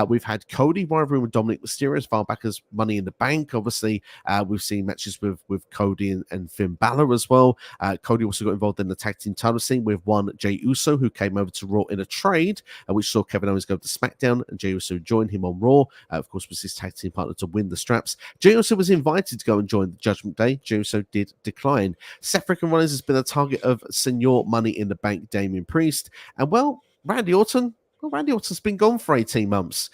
We've had Cody rivalry with Dominik Mysterio as far back as Money in the Bank. Obviously, we've seen matches with Cody and Finn Balor as well. Cody also got involved in the Tag Team title scene with one Jey Uso, who came over to Raw in a trade, which saw Kevin Owens go to SmackDown, and Jey Uso joined him on Raw. Of course, was his tag team partner to win the straps. Jey Uso was invited to go and join the Judgment Day. Jey Uso did decline. Seth Freakin Rollins has been a target of Senior Money in the Bank Damian Priest. And well, Randy Orton's been gone for 18 months.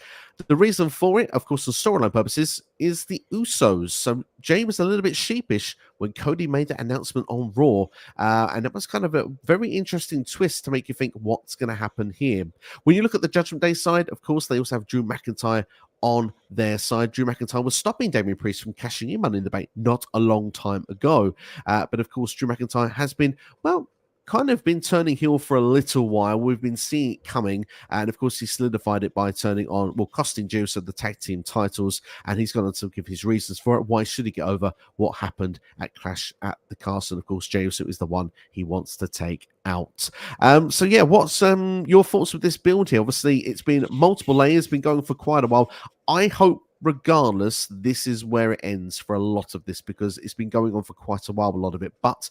The reason for it, of course, for storyline purposes, is the Usos. So Jey was a little bit sheepish when Cody made that announcement on Raw. And it was kind of a very interesting twist to make you think what's going to happen here. When you look at the Judgment Day side, of course, they also have Drew McIntyre on their side. Drew McIntyre was stopping Damian Priest from cashing in Money in the Bank not a long time ago. But of course, Drew McIntyre has been, well, kind of been turning heel for a little while. We've been seeing it coming, and of course he solidified it by turning on, well, costing Jey Uso the tag team titles, and he's going to give his reasons for it. Why should he get over what happened at Clash at the Castle? And of course, Jey Uso is the one he wants to take out. So yeah, what's your thoughts with this build here? Obviously, it's been multiple layers, been going for quite a while. I hope regardless, this is where it ends for a lot of this, because it's been going on for quite a while, a lot of it. But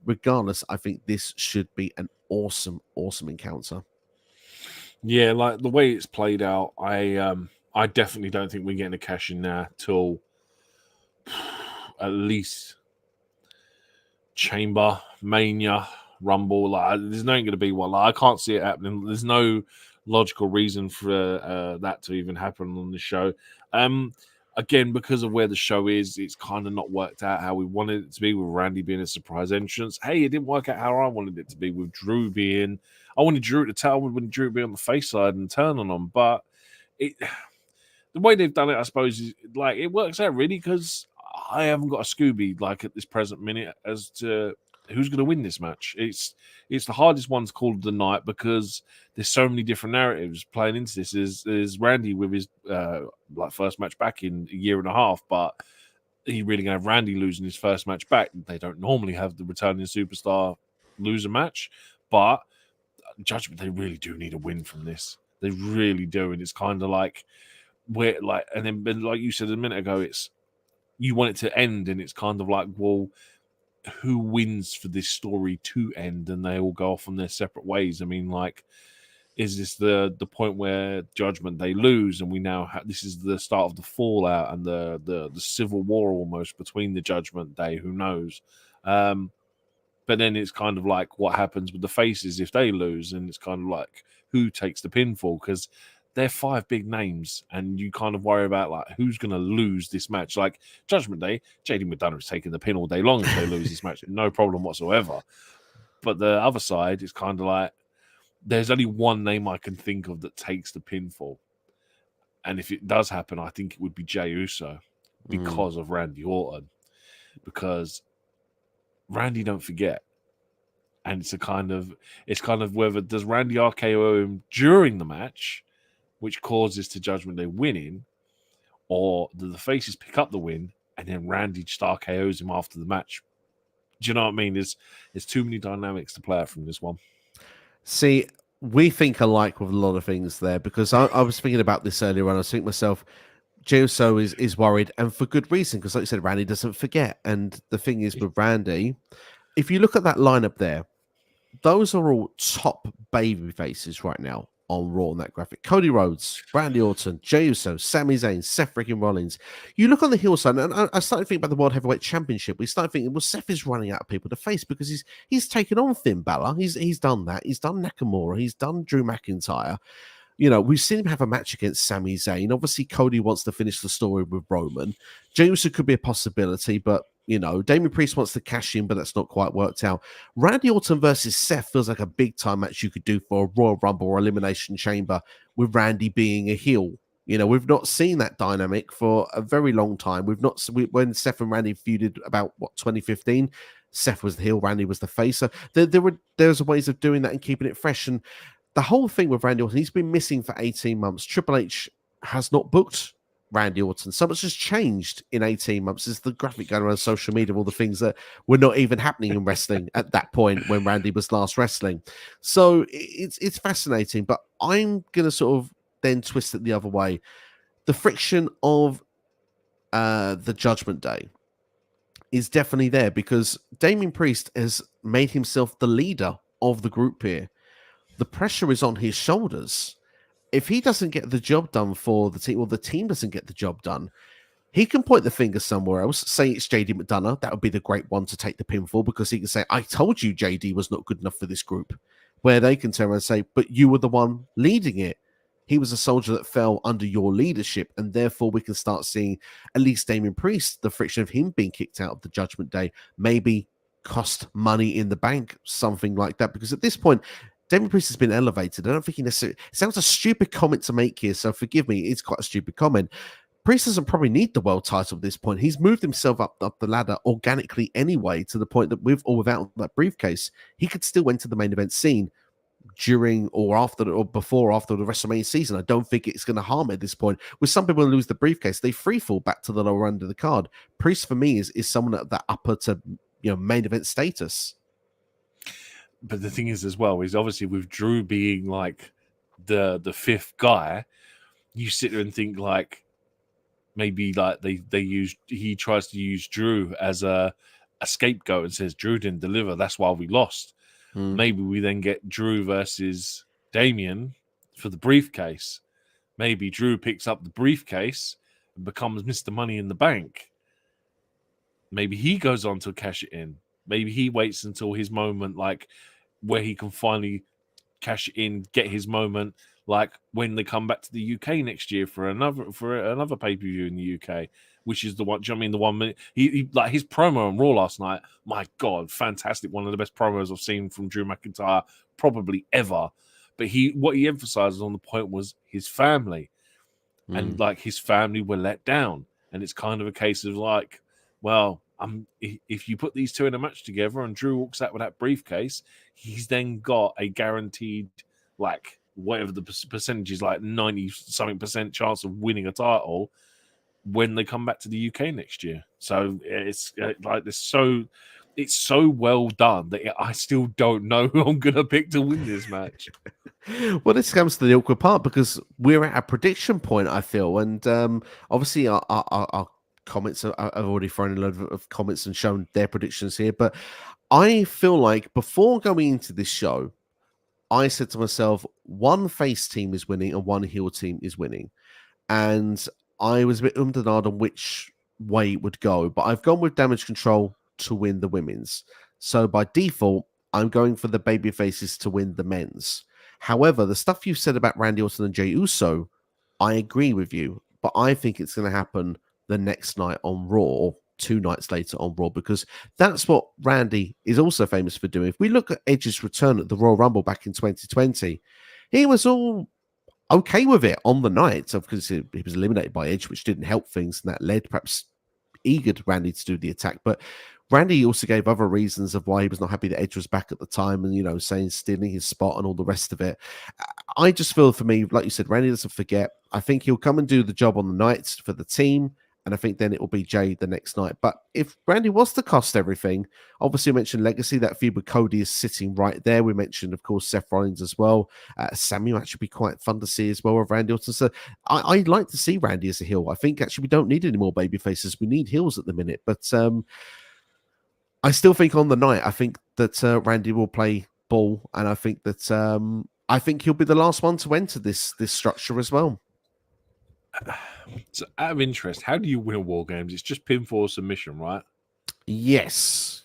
regardless, I think this should be an awesome encounter. Yeah, like the way it's played out, I definitely don't think we're getting a cash in now till at least Chamber, Mania, Rumble. Like, there's not going to be one. Like, I can't see it happening. There's no logical reason for that to even happen on the show. Again, because of where the show is, it's kind of not worked out how we wanted it to be, with Randy being a surprise entrance. Hey, it didn't work out how I wanted it to be, with Drew being... I wanted Drew to tell, I wanted Drew to be on the face side and turn on them, but the way they've done it, I suppose, is like it works out really, because I haven't got a Scooby like at this present minute as to who's going to win this match. It's the hardest one to call the night, because there's so many different narratives playing into this. There's Randy with his like first match back in a year and a half, but he really going to have Randy losing his first match back. They don't normally have the returning superstar lose a match, but Judgment, they really do need a win from this. They really do, and it's kind of like where, like, and then like you said a minute ago, it's you want it to end, and it's kind of like, well, who wins for this story to end, and they all go off on their separate ways. I mean, like, is this the point where Judgment Day lose, and we now this is the start of the fallout and the civil war almost between the Judgment Day? Who knows? But then it's kind of like what happens with the faces if they lose, and it's kind of like who takes the pinfall, because they're 5 big names, and you kind of worry about like who's going to lose this match. Like Judgment Day, JD McDonagh is taking the pin all day long if they lose this match, no problem whatsoever. But the other side is kind of like there's only one name I can think of that takes the pinfall, and if it does happen, I think it would be Jey Uso because of Randy Orton, because Randy don't forget. And it's kind of whether does Randy RKO him during the match, which causes to Judgment Day winning, or do the faces pick up the win and then Randy just RKOs him after the match? Do you know what I mean? There's too many dynamics to play out from this one. See, we think alike with a lot of things there, because I was thinking about this earlier on. I was thinking to myself, Jey Uso is worried, and for good reason, because like you said, Randy doesn't forget. And the thing is with Randy, if you look at that lineup there, those are all top baby faces right now on Raw on that graphic. Cody Rhodes, Randy Orton, Jey Uso, Sami Zayn, Seth Freakin Rollins. You look on the heel side, and I started thinking about the World Heavyweight Championship. We started thinking, well, Seth is running out of people to face because he's taken on Finn Balor. He's done that. He's done Nakamura. He's done Drew McIntyre. You know, we've seen him have a match against Sami Zayn. Obviously, Cody wants to finish the story with Roman. Jey Uso could be a possibility, but, you know, Damian Priest wants to cash in, but that's not quite worked out. Randy Orton versus Seth feels like a big-time match you could do for a Royal Rumble or Elimination Chamber with Randy being a heel. You know, we've not seen that dynamic for a very long time. When Seth and Randy feuded about, 2015, Seth was the heel, Randy was the face. So there's ways of doing that and keeping it fresh. And the whole thing with Randy Orton, he's been missing for 18 months. Triple H has not booked Randy Orton. So much has changed in 18 months. There's the graphic going around social media of all the things that were not even happening in wrestling at that point when Randy was last wrestling. So it's fascinating, but I'm going to sort of then twist it the other way. The friction of the Judgment Day is definitely there because Damian Priest has made himself the leader of the group here. The pressure is on his shoulders. If he doesn't get the job done for the team, or the team doesn't get the job done, he can point the finger somewhere else. Say it's JD McDonagh. That would be the great one to take the pinfall because he can say, I told you JD was not good enough for this group. Where they can turn around and say, but you were the one leading it. He was a soldier that fell under your leadership. And therefore we can start seeing at least Damian Priest, the friction of him being kicked out of the Judgment Day, maybe cost money in the bank, something like that. Because at this point, Damian Priest has been elevated. I don't think he necessarily... It sounds a stupid comment to make here, so forgive me. It's quite a stupid comment. Priest doesn't probably need the world title at this point. He's moved himself up the ladder organically anyway, to the point that with or without that briefcase, he could still enter the main event scene during or after or before after the WrestleMania season. I don't think it's going to harm at this point. With some people who lose the briefcase, they free fall back to the lower end of the card. Priest for me is someone at that upper to main event status. But the thing is, as well, is obviously with Drew being like the fifth guy, you sit there and think like maybe like he tries to use Drew as a scapegoat and says Drew didn't deliver, that's why we lost. Maybe we then get Drew versus Damian for the briefcase. Maybe Drew picks up the briefcase and becomes Mr. Money in the Bank. Maybe he goes on to cash it in. Maybe he waits until his moment, like where he can finally cash it in, get his moment, like when they come back to the UK next year for another pay-per-view in the UK, which is the one. Do you know what I mean? The 1 minute he like his promo on Raw last night. My God, fantastic! One of the best promos I've seen from Drew McIntyre probably ever. But what he emphasizes on the point was his family, and like his family were let down, and it's kind of a case of like, well, if you put these two in a match together and Drew walks out with that briefcase, he's then got a guaranteed, like, whatever the percentage is, like 90-something% chance of winning a title when they come back to the UK next year. So it's like it's so well done that I still don't know who I'm going to pick to win this match. Well, this comes to the awkward part because we're at a prediction point, I feel. And obviously our comments, I've already thrown a lot of comments and shown their predictions here. But I feel like before going into this show, I said to myself, one face team is winning and one heel team is winning. And I was a bit and ahh'd on which way it would go, but I've gone with Damage Control to win the women's. So by default, I'm going for the baby faces to win the men's. However, the stuff you said about Randy Orton and Jey Uso, I agree with you, but I think it's going to happen the next night on Raw, or 2 nights later on Raw, because that's what Randy is also famous for doing. If we look at Edge's return at the Royal Rumble back in 2020, he was all okay with it on the night, because he was eliminated by Edge, which didn't help things, and that led perhaps eager Randy to do the attack. But Randy also gave other reasons of why he was not happy that Edge was back at the time, and saying stealing his spot and all the rest of it. I just feel, for me, like you said, Randy doesn't forget. I think he'll come and do the job on the nights for the team, and I think then it will be Jey the next night. But if Randy was to cost everything, obviously we mentioned Legacy, that feud with Cody is sitting right there. We mentioned, of course, Seth Rollins as well. Sami might actually be quite fun to see as well with Randy Orton. So I'd like to see Randy as a heel. I think actually we don't need any more baby faces. We need heels at the minute. But I still think on the night, I think that Randy will play ball, and I think that I think he'll be the last one to enter this structure as well. So, out of interest, how do you win a War Games? It's just pinfall submission, right? Yes.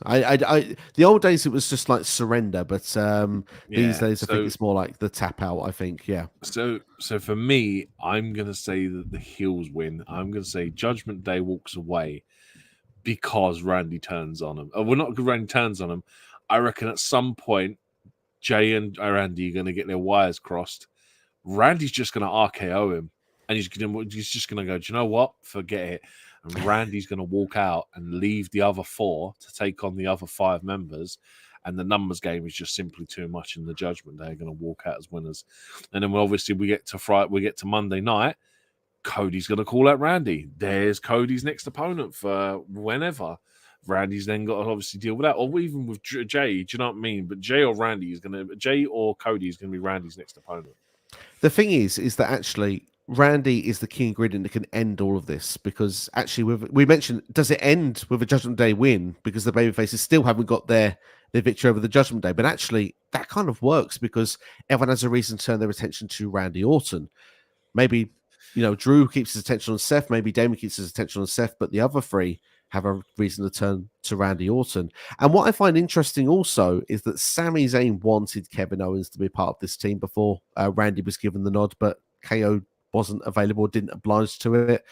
I the old days it was just like surrender, but these days I think it's more like the tap out. I think, yeah. So for me, I'm gonna say that the heels win. I'm gonna say Judgment Day walks away because Randy turns on him. Well, not because Randy turns on him. I reckon at some point, Jey and Randy are gonna get their wires crossed. Randy's just gonna RKO him. And he's just going to go, do you know what? Forget it. And Randy's going to walk out and leave the other 4 to take on the other 5 members. And the numbers game is just simply too much in the Judgment Day. They're going to walk out as winners. And then obviously we get to Monday night. Cody's going to call out Randy. There's Cody's next opponent for whenever. Randy's then got to obviously deal with that. Or even with Jey, do you know what I mean? But Jey or Cody is going to be Randy's next opponent. The thing is that actually Randy is the key ingredient that can end all of this, because actually we mentioned, does it end with a Judgment Day win because the babyfaces still haven't got their victory over the Judgment Day? But actually that kind of works because everyone has a reason to turn their attention to Randy Orton. Maybe Drew keeps his attention on Seth, maybe Damian keeps his attention on Seth, but the other 3 have a reason to turn to Randy Orton. And what I find interesting also is that Sami Zayn wanted Kevin Owens to be part of this team before Randy was given the nod, but KO wasn't available, didn't oblige to it.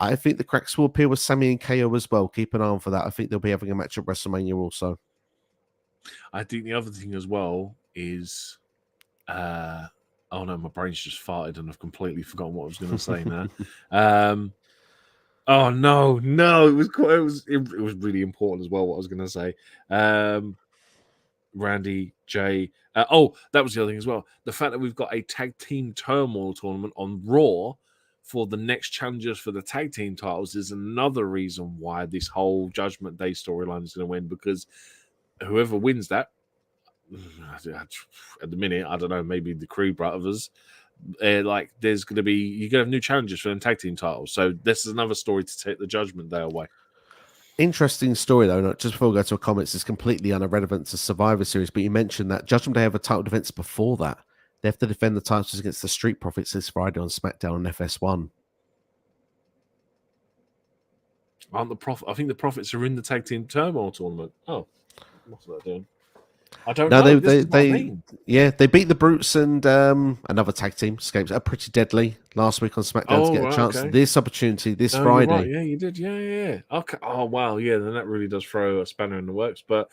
I think the cracks will appear with Sami and KO as well. Keep an eye on for that. I think they'll be having a match at WrestleMania also. I think the other thing as well is, oh no, my brain's just farted and I've completely forgotten what I was going to say now. Oh no, it was really important as well what I was going to say. Randy, Jey. That was the other thing as well. The fact that we've got a tag team turmoil tournament on Raw for the next challengers for the tag team titles is another reason why this whole Judgment Day storyline is going to win, because whoever wins that, at the minute, I don't know, maybe the Creed brothers, you're going to have new challenges for them tag team titles. So this is another story to take the Judgment Day away. Interesting story, though. Just before we go to our comments, it's completely irrelevant to Survivor Series, but you mentioned that Judgment Day have a title defense before that. They have to defend the titles against the Street Profits this Friday on SmackDown and FS1. Aren't the Profits? I think the Profits are in the tag team turmoil tournament. Oh, what's that doing? I don't know. They beat the Brutes and another tag team, escapes Pretty Deadly last week on SmackDown to get a chance. Okay. This opportunity this Friday. Right. Yeah, you did. Yeah. Okay. Oh wow. Yeah, then that really does throw a spanner in the works. But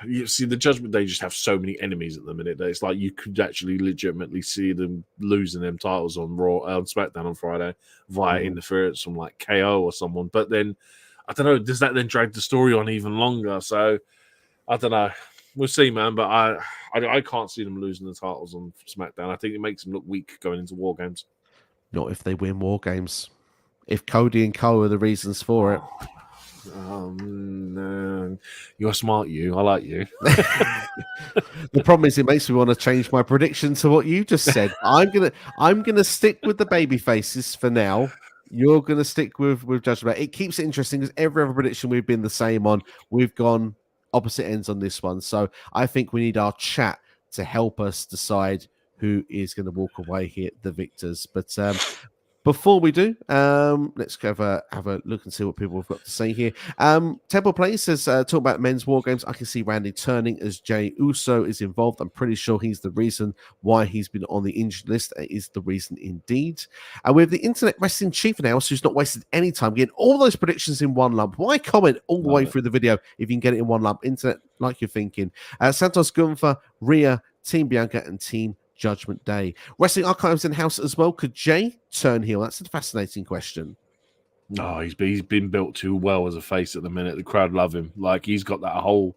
you see, the Judgment Day just have so many enemies at the minute that it's like you could actually legitimately see them losing them titles on Raw, on SmackDown on Friday via interference from like KO or someone. But then, I don't know, does that then drag the story on even longer? So, I don't know. We'll see, man. But I can't see them losing the titles on SmackDown. I think it makes them look weak going into War Games. Not if they win War Games. If Cody and Cole are the reasons for it. No. You're smart, you. I like you. The problem is it makes me want to change my prediction to what you just said. I'm gonna stick with the baby faces for now. You're gonna stick with Judgment Day. It keeps it interesting because every other prediction we've been the same on. We've gone opposite ends on this one. So I think we need our chat to help us decide who is going to walk away here, the victors. But before we do, let's have a look and see what people have got to say here. Temple Place says, talk about men's war games. I can see Randy turning as Jey Uso is involved. I'm pretty sure he's the reason why he's been on the injured list. It is the reason indeed. And we have the Internet Wrestling Chief now, who's not wasted any time getting all those predictions in one lump. Why comment all the way through the video if you can get it in one lump? Internet, like you're thinking. Santos Gunther, Rhea, Team Bianca, and Team Judgment Day. Wrestling Archives in house as well. Could Jey turn heel? That's a fascinating question. Oh, he's been built too well as a face at the minute. The crowd love him. Like, he's got that whole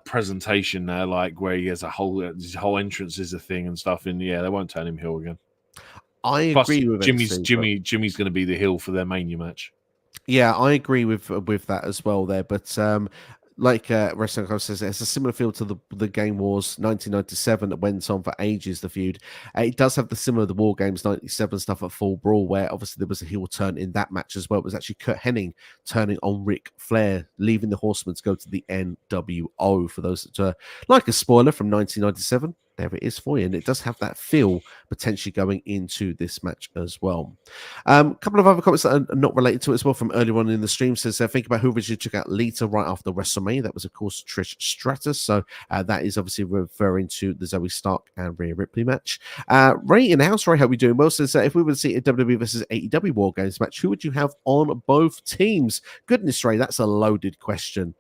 presentation there, like where he has his whole entrance is a thing and stuff. And yeah, they won't turn him heel again. I agree with Jimmy's going to be the heel for their Mania match. Yeah, I agree with that as well there. But like Wrestling Archive says, it's a similar feel to the Game Wars 1997 that went on for ages, the feud. It does have the similar the War Games 97 stuff at Full Brawl, where obviously there was a heel turn in that match as well. It was actually Kurt Hennig turning on Ric Flair, leaving the Horsemen to go to the NWO. For those that like a spoiler from 1997, there it is for you. And it does have that feel potentially going into this match as well. A couple of other comments that are not related to it as well from earlier on in the stream says, think about who originally took out Lita right after WrestleMania. That was, of course, Trish Stratus. So that is obviously referring to the Zoey Stark and Rhea Ripley match. Ray in the house, Ray, how are we doing? Well, says, if we were to see a WWE versus AEW War Games match, who would you have on both teams? Goodness, Ray, that's a loaded question.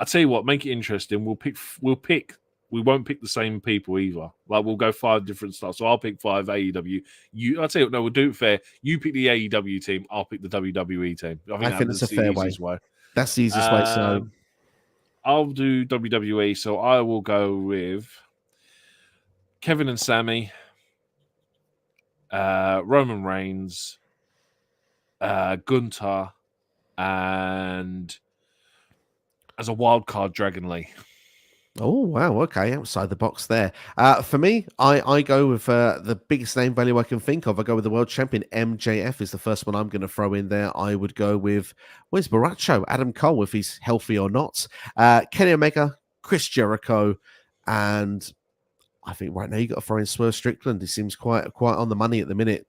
I'll tell you what, make it interesting. We won't pick the same people either. Like, we'll go 5 different styles. So I'll pick 5 AEW. I'll tell you what, no, we'll do it fair. You pick the AEW team, I'll pick the WWE team. I think that's a fair way. That's the easiest way. So I'll do WWE. So I will go with Kevin and Sami, Roman Reigns, Gunther, and as a wild card, Dragon Lee. Oh, wow. Okay. Outside the box there. For me, I go with the biggest name value I can think of. I go with the world champion. MJF is the first one I'm going to throw in there. I would go with, where's Baracho? Adam Cole, if he's healthy or not. Kenny Omega, Chris Jericho, and I think right now you got to throw in Swerve Strickland. He seems quite on the money at the minute.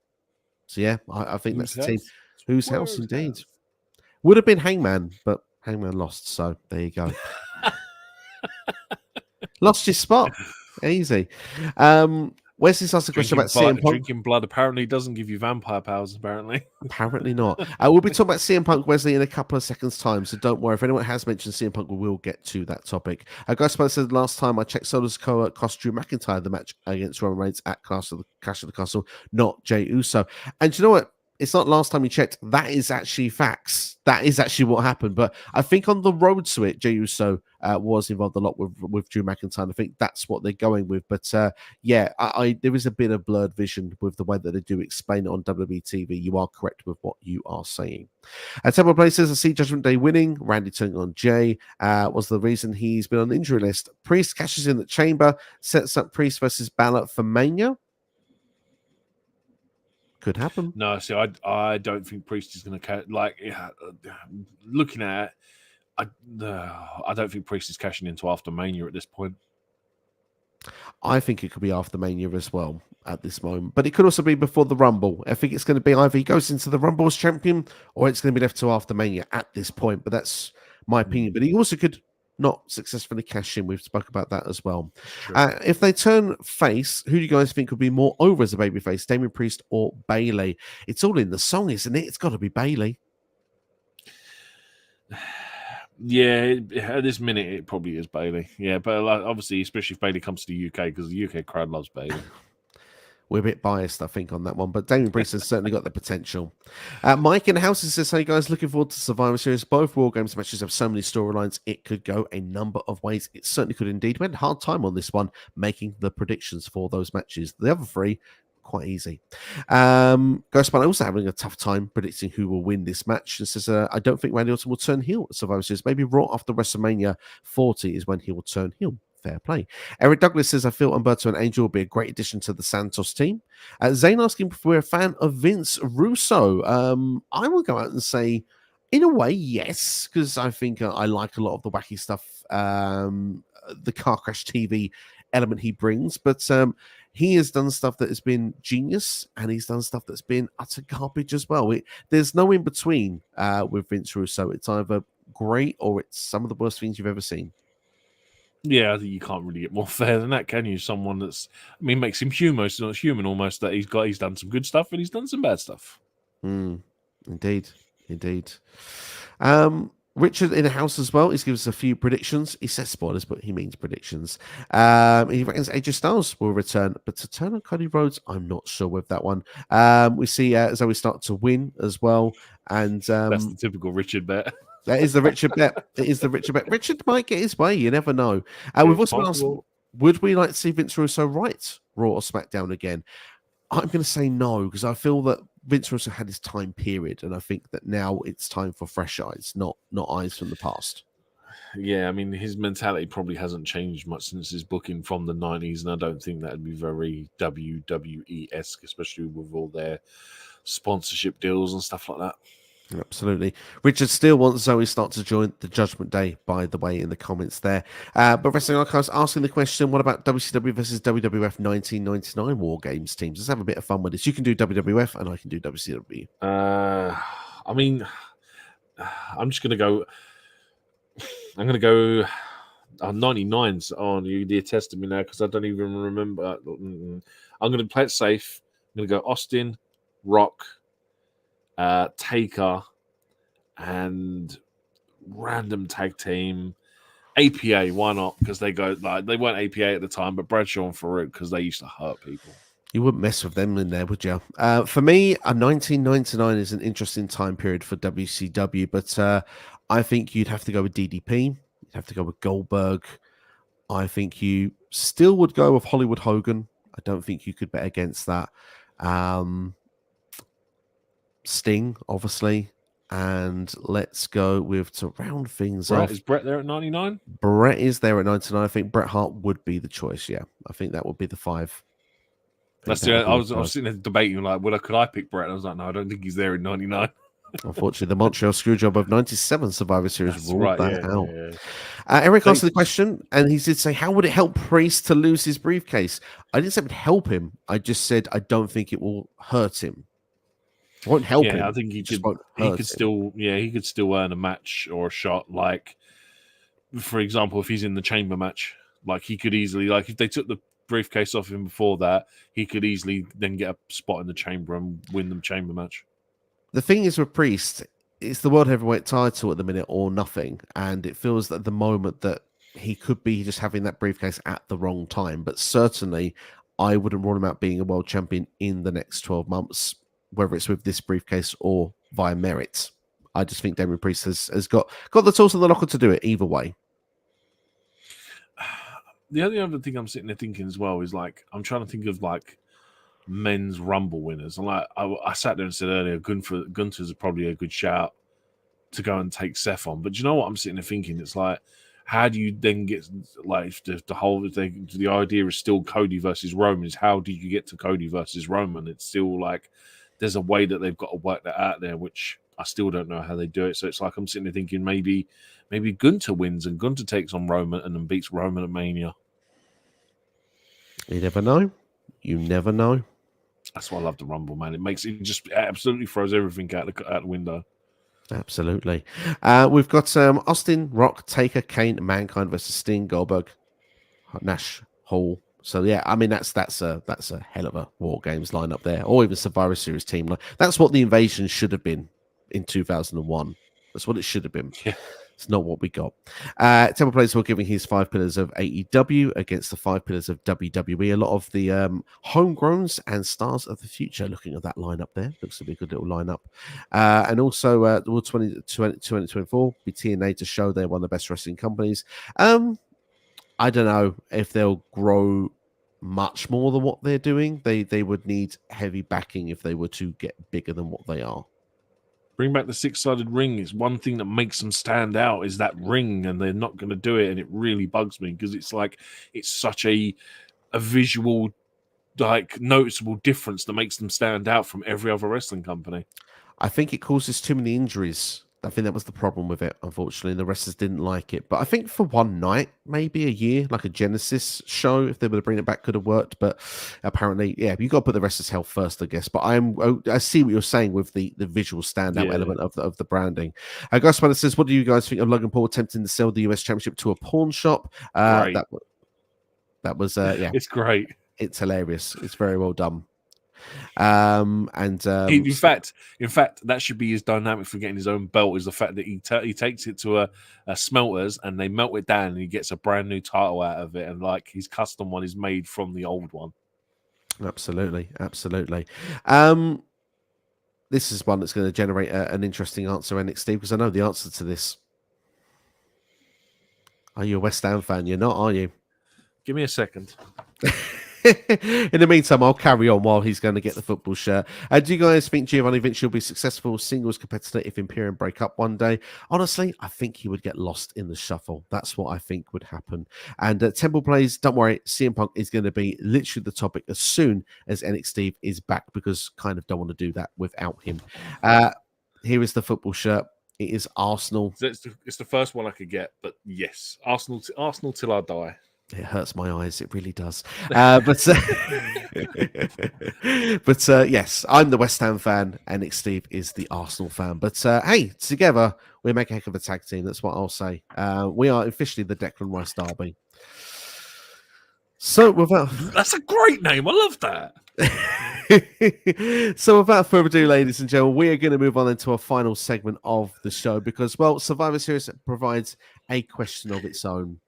So yeah, I think that's the team. Whose house indeed. Would have been Hangman, but Hangman lost, so there you go. Lost your spot. Easy. Wesley's asked a question about CM Punk. Drinking blood apparently doesn't give you vampire powers, apparently. Apparently not. We'll be talking about CM Punk, Wesley, in a couple of seconds' time, so don't worry. If anyone has mentioned CM Punk, we will get to that topic. Guy Spider said last time I checked, Solo's cost Drew McIntyre the match against Roman Reigns at Clash of the Castle, not Jey Uso. And you know what? It's not last time you checked. That is actually facts. That is actually what happened. But I think on the road to it, Jey Uso was involved a lot with Drew McIntyre. I think that's what they're going with. But yeah, there is a bit of blurred vision with the way that they do explain it on WWE TV. You are correct with what you are saying. At several places, I see Judgment Day winning. Randy turning on Jey was the reason he's been on the injury list. Priest cashes in the chamber, sets up Priest versus Balor for Mania. Could happen. No, see, I don't think Priest is going to looking at it, I don't think Priest is cashing into after Mania at this point. I think it could be after Mania as well at this moment, but it could also be before the Rumble. I think it's going to be either he goes into the Rumble as champion or it's going to be left to after Mania at this point. But that's my opinion. But he also could not successfully cash in. We've spoke about that as well. Sure. If they turn face, who do you guys think would be more over as a babyface, Damian Priest or Bayley? It's all in the song, isn't it? It's got to be Bayley. Yeah, at this minute it probably is Bayley. Yeah, but obviously, especially if Bayley comes to the UK, because the UK crowd loves Bayley. We're a bit biased, I think, on that one, but Damian Priest has certainly got the potential. Mike in the house says, hey guys, looking forward to Survivor Series. Both War Games matches have so many storylines, it could go a number of ways. It certainly could indeed. We had a hard time on this one, making the predictions for those matches. The other 3, quite easy. Ghost Spine also having a tough time predicting who will win this match. It says, I don't think Randy Orton will turn heel at Survivor Series. Maybe Raw after WrestleMania 40 is when he will turn heel. Fair play. Eric Douglas says, I feel Umberto and Angel will be a great addition to the Santos team. Zayn asking if we're a fan of Vince Russo. I will go out and say, in a way, yes, because I think I like a lot of the wacky stuff, the car crash TV element he brings, but he has done stuff that has been genius, and he's done stuff that's been utter garbage as well. There's no in between with Vince Russo. It's either great or it's some of the worst things you've ever seen. Yeah, I think you can't really get more fair than that, can you? Someone makes him human, not human almost, that he's done some good stuff and he's done some bad stuff. Indeed. Richard in the house as well. He's given us a few predictions. He says spoilers, but he means predictions. He reckons AJ Styles will return, but to turn on Cody Rhodes, I'm not sure with that one. We see Zoey start to win as well, and that's the typical Richard bet. That is the Richard bet. It is the Richard bet. Richard might get his way. You never know. We've also been asked, would we like to see Vince Russo write Raw or SmackDown again? I'm going to say no, because I feel that Vince Russo had his time period, and I think that now it's time for fresh eyes, not eyes from the past. Yeah, I mean, his mentality probably hasn't changed much since his booking from the 90s, and I don't think that'd be very WWE-esque, especially with all their sponsorship deals and stuff like that. Absolutely. Richard still wants Zoey start to join the Judgment Day, by the way, in the comments there. But Wrestling Archives asking the question, what about WCW versus WWF 1999 War Games teams? Let's have a bit of fun with this. You can do WWF and I can do WCW. I mean, I'm just going to go... I'm going to go 99s on you. You're testing me now because I don't even remember. I'm going to play it safe. I'm going to go Austin, Rock, Taker, and random tag team. APA, why not? Because they weren't APA at the time, but Bradshaw and Farouk, because they used to hurt people. You wouldn't mess with them in there, would you? For me, 1999 is an interesting time period for WCW, but I think you'd have to go with DDP. You'd have to go with Goldberg. I think you still would go with Hollywood Hogan. I don't think you could bet against that. Sting, obviously. And let's go with, to round things off. Is Bret there at 99? Bret is there at 99. I think Bret Hart would be the choice, yeah. I think that would be the 5. That's the. I was sitting there debating, like, could I pick Bret? And I was like, no, I don't think he's there in 99. Unfortunately, the Montreal Screwjob of 97 Survivor Series ruled that out. Yeah. Eric asked the question, and he did say, how would it help Priest to lose his briefcase? I didn't say it would help him. I just said I don't think it will hurt him. It won't help him. I think he could still earn a match or a shot. Like, for example, if he's in the chamber match, like he could easily, like if they took the briefcase off him before that, he could easily then get a spot in the chamber and win the chamber match. The thing is with Priest, it's the World Heavyweight title at the minute or nothing. And it feels that at the moment that he could be just having that briefcase at the wrong time. But certainly, I wouldn't rule him out being a world champion in the next 12 months, whether it's with this briefcase or via merit. I just think Damian Priest has got the tools in the locker to do it either way. The only other thing I'm sitting there thinking as well is, like, I'm trying to think of, like, men's Rumble winners. And, like, I sat there and said earlier, Gunther's probably a good shout to go and take Seth on. But do you know what I'm sitting there thinking? It's like, how do you then get, like, the idea is still Cody versus Roman. Is how do you get to Cody versus Roman? It's still, like, there's a way that they've got to work that out there, which I still don't know how they do it. So it's like I'm sitting there thinking maybe Gunther wins and Gunther takes on Roman and then beats Roman at Mania. You never know. You never know. That's why I love the Rumble, man. It just absolutely throws everything out the window. Absolutely. We've got Austin, Rock, Taker, Kane, Mankind versus Sting, Goldberg, Nash, Hall. So yeah, I mean that's a hell of a War Games lineup there, or even Survivor Series team. That's what the Invasion should have been in 2001. That's what it should have been. Yeah. It's not what we got. Temple Players were giving his 5 pillars of AEW against the 5 pillars of WWE. A lot of the homegrowns and stars of the future looking at that lineup there. Looks to be a good little lineup. And also, the World 2024 be TNA to show they're one of the best wrestling companies. I don't know if they'll grow much more than what they're doing. They would need heavy backing if they were to get bigger than what they are. Bring back the six-sided ring. It's one thing that makes them stand out is that ring, and they're not going to do it, and it really bugs me because it's like it's such a visual, like noticeable difference that makes them stand out from every other wrestling company. I think it causes too many injuries. I think that was the problem with it, unfortunately. The wrestlers didn't like it. But I think for one night, maybe a year, like a Genesis show, if they were to bring it back, could have worked. But apparently, yeah, you got to put the wrestlers' health first, I guess. But I see what you're saying with the visual standout element of the branding. Guy Spider says, what do you guys think of Logan Paul attempting to sell the US Championship to a pawn shop? That was, yeah. It's great. It's hilarious. It's very well done. In fact, that should be his dynamic for getting his own belt is the fact that he takes it to a smelters and they melt it down and he gets a brand new title out of it, and like his custom one is made from the old one. Absolutely. This is one that's going to generate an interesting answer, NXT, because I know the answer to this. Are you a West Ham fan? You're not, are you? Give me a second. In the meantime, I'll carry on while he's going to get the football shirt. Do you guys think Giovanni Vinci will be a successful singles competitor if Imperium break up one day? Honestly, I think he would get lost in the shuffle. That's what I think would happen. And Temple plays, don't worry, CM Punk is going to be literally the topic as soon as NXT is back, because kind of don't want to do that without him. Here is the football shirt. It is Arsenal. It's the first one I could get, but yes, Arsenal till I die. It hurts my eyes. It really does. But yes, I'm the West Ham fan, and Nick Steve is the Arsenal fan. But hey, together we make a heck of a tag team. That's what I'll say. We are officially the Declan Rice Derby. So that's a great name. I love that. So without further ado, ladies and gentlemen, we are going to move on into our final segment of the show because, well, Survivor Series provides a question of its own.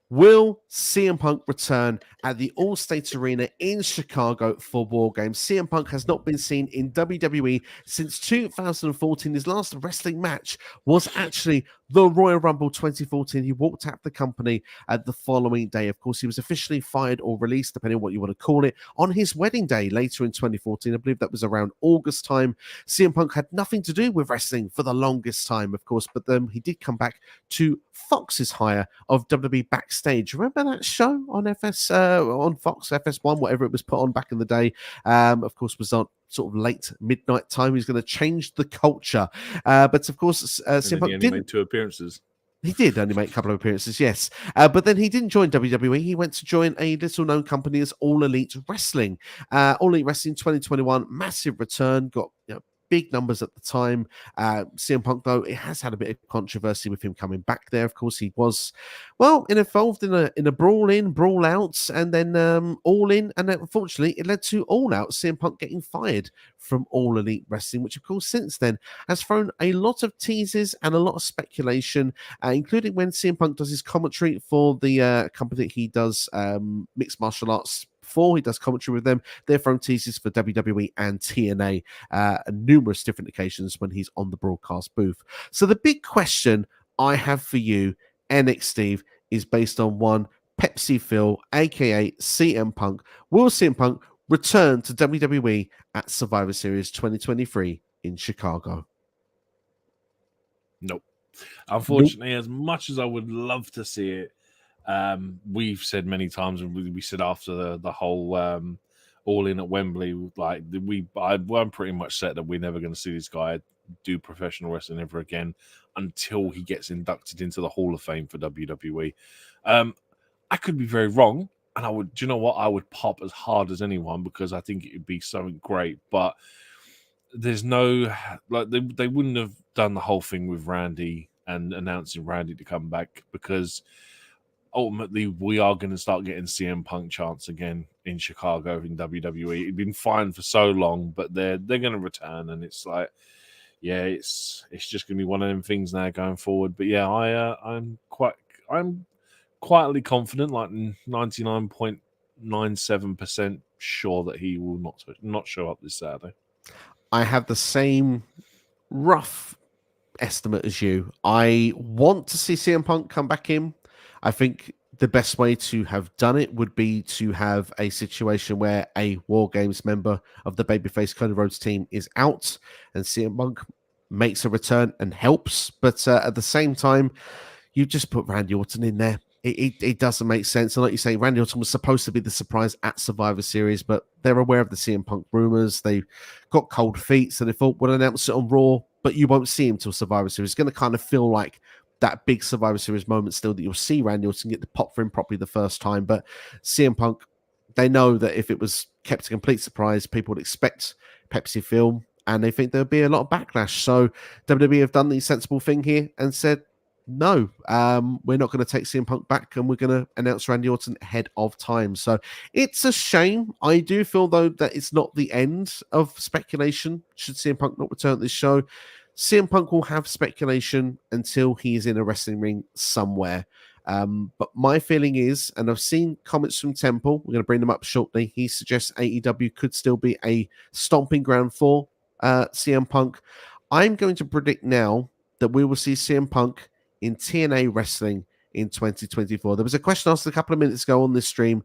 Will CM Punk return at the All-State Arena in Chicago for War Games? CM Punk has not been seen in WWE since 2014. His last wrestling match was actually the Royal Rumble 2014. He walked out of the company the following day. Of course, he was officially fired or released, depending on what you want to call it, on his wedding day later in 2014. I believe that was around August time. CM Punk had nothing to do with wrestling for the longest time, of course, but then he did come back to Fox's hire of WWE Backstage. Remember that show on on Fox, FS1, whatever it was put on back in the day? Of course, was on sort of late midnight time. He's going to change the culture. But of course, CM Punk didn't made 2 appearances. He did only make a couple of appearances, yes. But then he didn't join WWE. He went to join a little-known company as All Elite Wrestling. All Elite Wrestling 2021, massive return, got big numbers at the time. CM Punk, though, it has had a bit of controversy with him coming back there. Of course, he was, involved in a brawl-in, brawl-out, and then all-in, and then, unfortunately, it led to all-out, CM Punk getting fired from All Elite Wrestling, which, of course, since then has thrown a lot of teases and a lot of speculation, including when CM Punk does his commentary for the company he does mixed martial arts for. He does commentary with them. They're throwing teases for WWE and TNA on numerous different occasions when he's on the broadcast booth. So the big question I have for you, NX Steve, is based on one Pepsi Phil, aka CM Punk. Will CM Punk return to WWE at Survivor Series 2023 in Chicago? Nope. Unfortunately, as much as I would love to see it, we've said many times, and we said after the whole All In at Wembley, like I'm pretty much set that we're never going to see this guy do professional wrestling ever again until he gets inducted into the Hall of Fame for WWE. I could be very wrong, and I would, do you know what? I would pop as hard as anyone because I think it would be something great, but there's no, like, they wouldn't have done the whole thing with Randy and announcing Randy to come back, because ultimately we are going to start getting CM Punk chants again in Chicago in WWE. It'd been fine for so long, but they're going to return, and it's like, yeah, it's just going to be one of them things now going forward. But yeah, I'm quietly confident, like 99.97% sure that he will not show up this Saturday. I have the same rough estimate as you. I want to see CM Punk come back in. I think the best way to have done it would be to have a situation where a War Games member of the babyface Cody Rhodes team is out and CM Punk makes a return and helps. But at the same time, you just put Randy Orton in there. It doesn't make sense. And like you say, Randy Orton was supposed to be the surprise at Survivor Series, but they're aware of the CM Punk rumors. They got cold feet, so they thought, we'll announce it on Raw, but you won't see him till Survivor Series. It's going to kind of feel like that big Survivor Series moment still, that you'll see Randy Orton get the pop for him properly the first time. But CM Punk, they know that if it was kept a complete surprise, people would expect Pepsi film, and they think there'll be a lot of backlash. So WWE have done the sensible thing here and said, no, we're not going to take CM Punk back, and we're going to announce Randy Orton ahead of time. So it's a shame. I do feel, though, that it's not the end of speculation should CM Punk not return to this show. CM Punk will have speculation until he is in a wrestling ring somewhere. But my feeling is, and I've seen comments from Temple, we're going to bring them up shortly, he suggests AEW could still be a stomping ground for CM Punk. I'm going to predict now that we will see CM Punk in TNA wrestling in 2024. There was a question asked a couple of minutes ago on this stream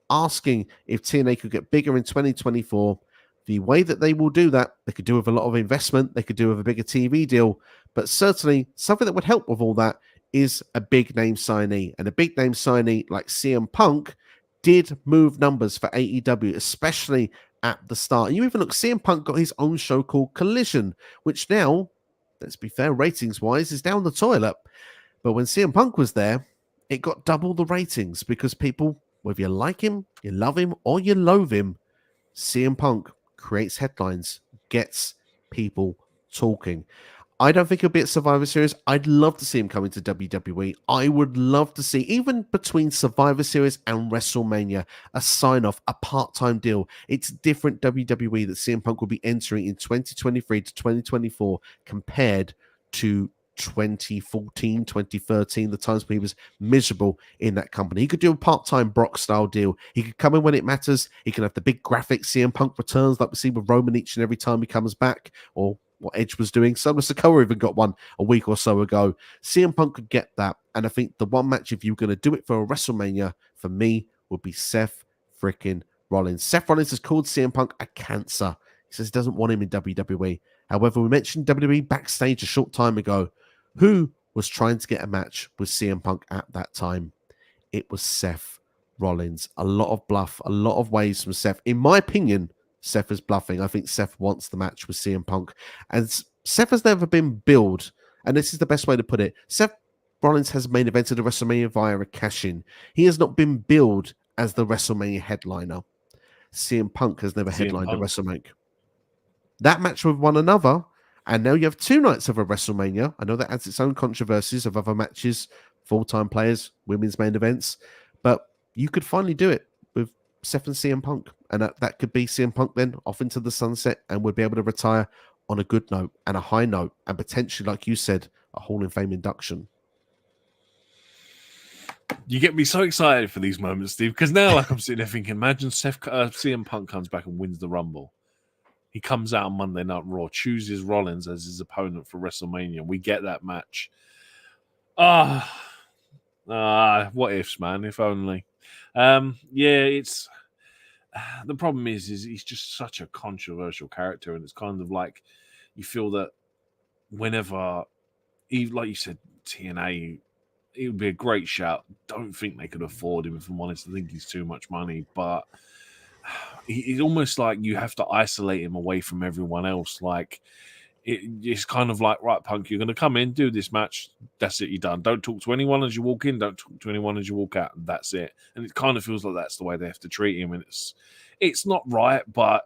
asking if TNA could get bigger in 2024. The way that they will do that, they could do with a lot of investment, they could do with a bigger TV deal, but certainly something that would help with all that is a big name signee. And a big name signee like CM Punk did move numbers for AEW, especially at the start. And you even look, CM Punk got his own show called Collision, which now, let's be fair, ratings-wise, is down the toilet. But when CM Punk was there, it got double the ratings because people, whether you like him, you love him, or you loathe him, CM Punk creates headlines, gets people talking. I don't think he'll be at Survivor Series. I'd love to see him come into WWE. I would love to see, even between Survivor Series and WrestleMania, a sign-off, a part-time deal. It's different WWE that CM Punk will be entering in 2023 to 2024 compared to 2014, 2013, the times when he was miserable in that company. He could do a part-time Brock-style deal. He could come in when it matters. He can have the big graphics CM Punk returns like we see with Roman each and every time he comes back, or what Edge was doing. Solo Sikoa even got one a week or so ago. CM Punk could get that. And I think the one match, if you were going to do it for a WrestleMania, for me, would be Seth freaking Rollins. Seth Rollins has called CM Punk a cancer. He says he doesn't want him in WWE. However, we mentioned WWE backstage a short time ago. Who was trying to get a match with CM Punk at that time? It was Seth Rollins. A lot of bluff, a lot of ways from Seth. In my opinion, Seth is bluffing. I think Seth wants the match with CM Punk. And Seth has never been billed, and this is the best way to put it. Seth Rollins has main evented a WrestleMania via a cash-in. He has not been billed as the WrestleMania headliner. CM Punk has never headlined a WrestleMania. That match with one another, and now you have 2 nights of a WrestleMania. I know that adds its own controversies of other matches, full-time players, women's main events, but you could finally do it with Seth and CM Punk, and that could be CM Punk then off into the sunset and would be able to retire on a good note and a high note, and potentially, like you said, a Hall of Fame induction. You get me so excited for these moments, Steve, because now, like, I'm sitting there thinking, imagine CM Punk comes back and wins the Rumble. He comes out on Monday Night Raw, chooses Rollins as his opponent for WrestleMania. We get that match. What ifs, man? If only. It's the problem is he's just such a controversial character, and it's kind of like you feel that whenever, like you said, TNA, it would be a great shout. Don't think they could afford him, if I'm honest. I think he's too much money, but it's almost like you have to isolate him away from everyone else. Like it's kind of like, right, Punk, you're going to come in, do this match. That's it. You're done. Don't talk to anyone as you walk in. Don't talk to anyone as you walk out. And that's it. And it kind of feels like that's the way they have to treat him. And it's not right, but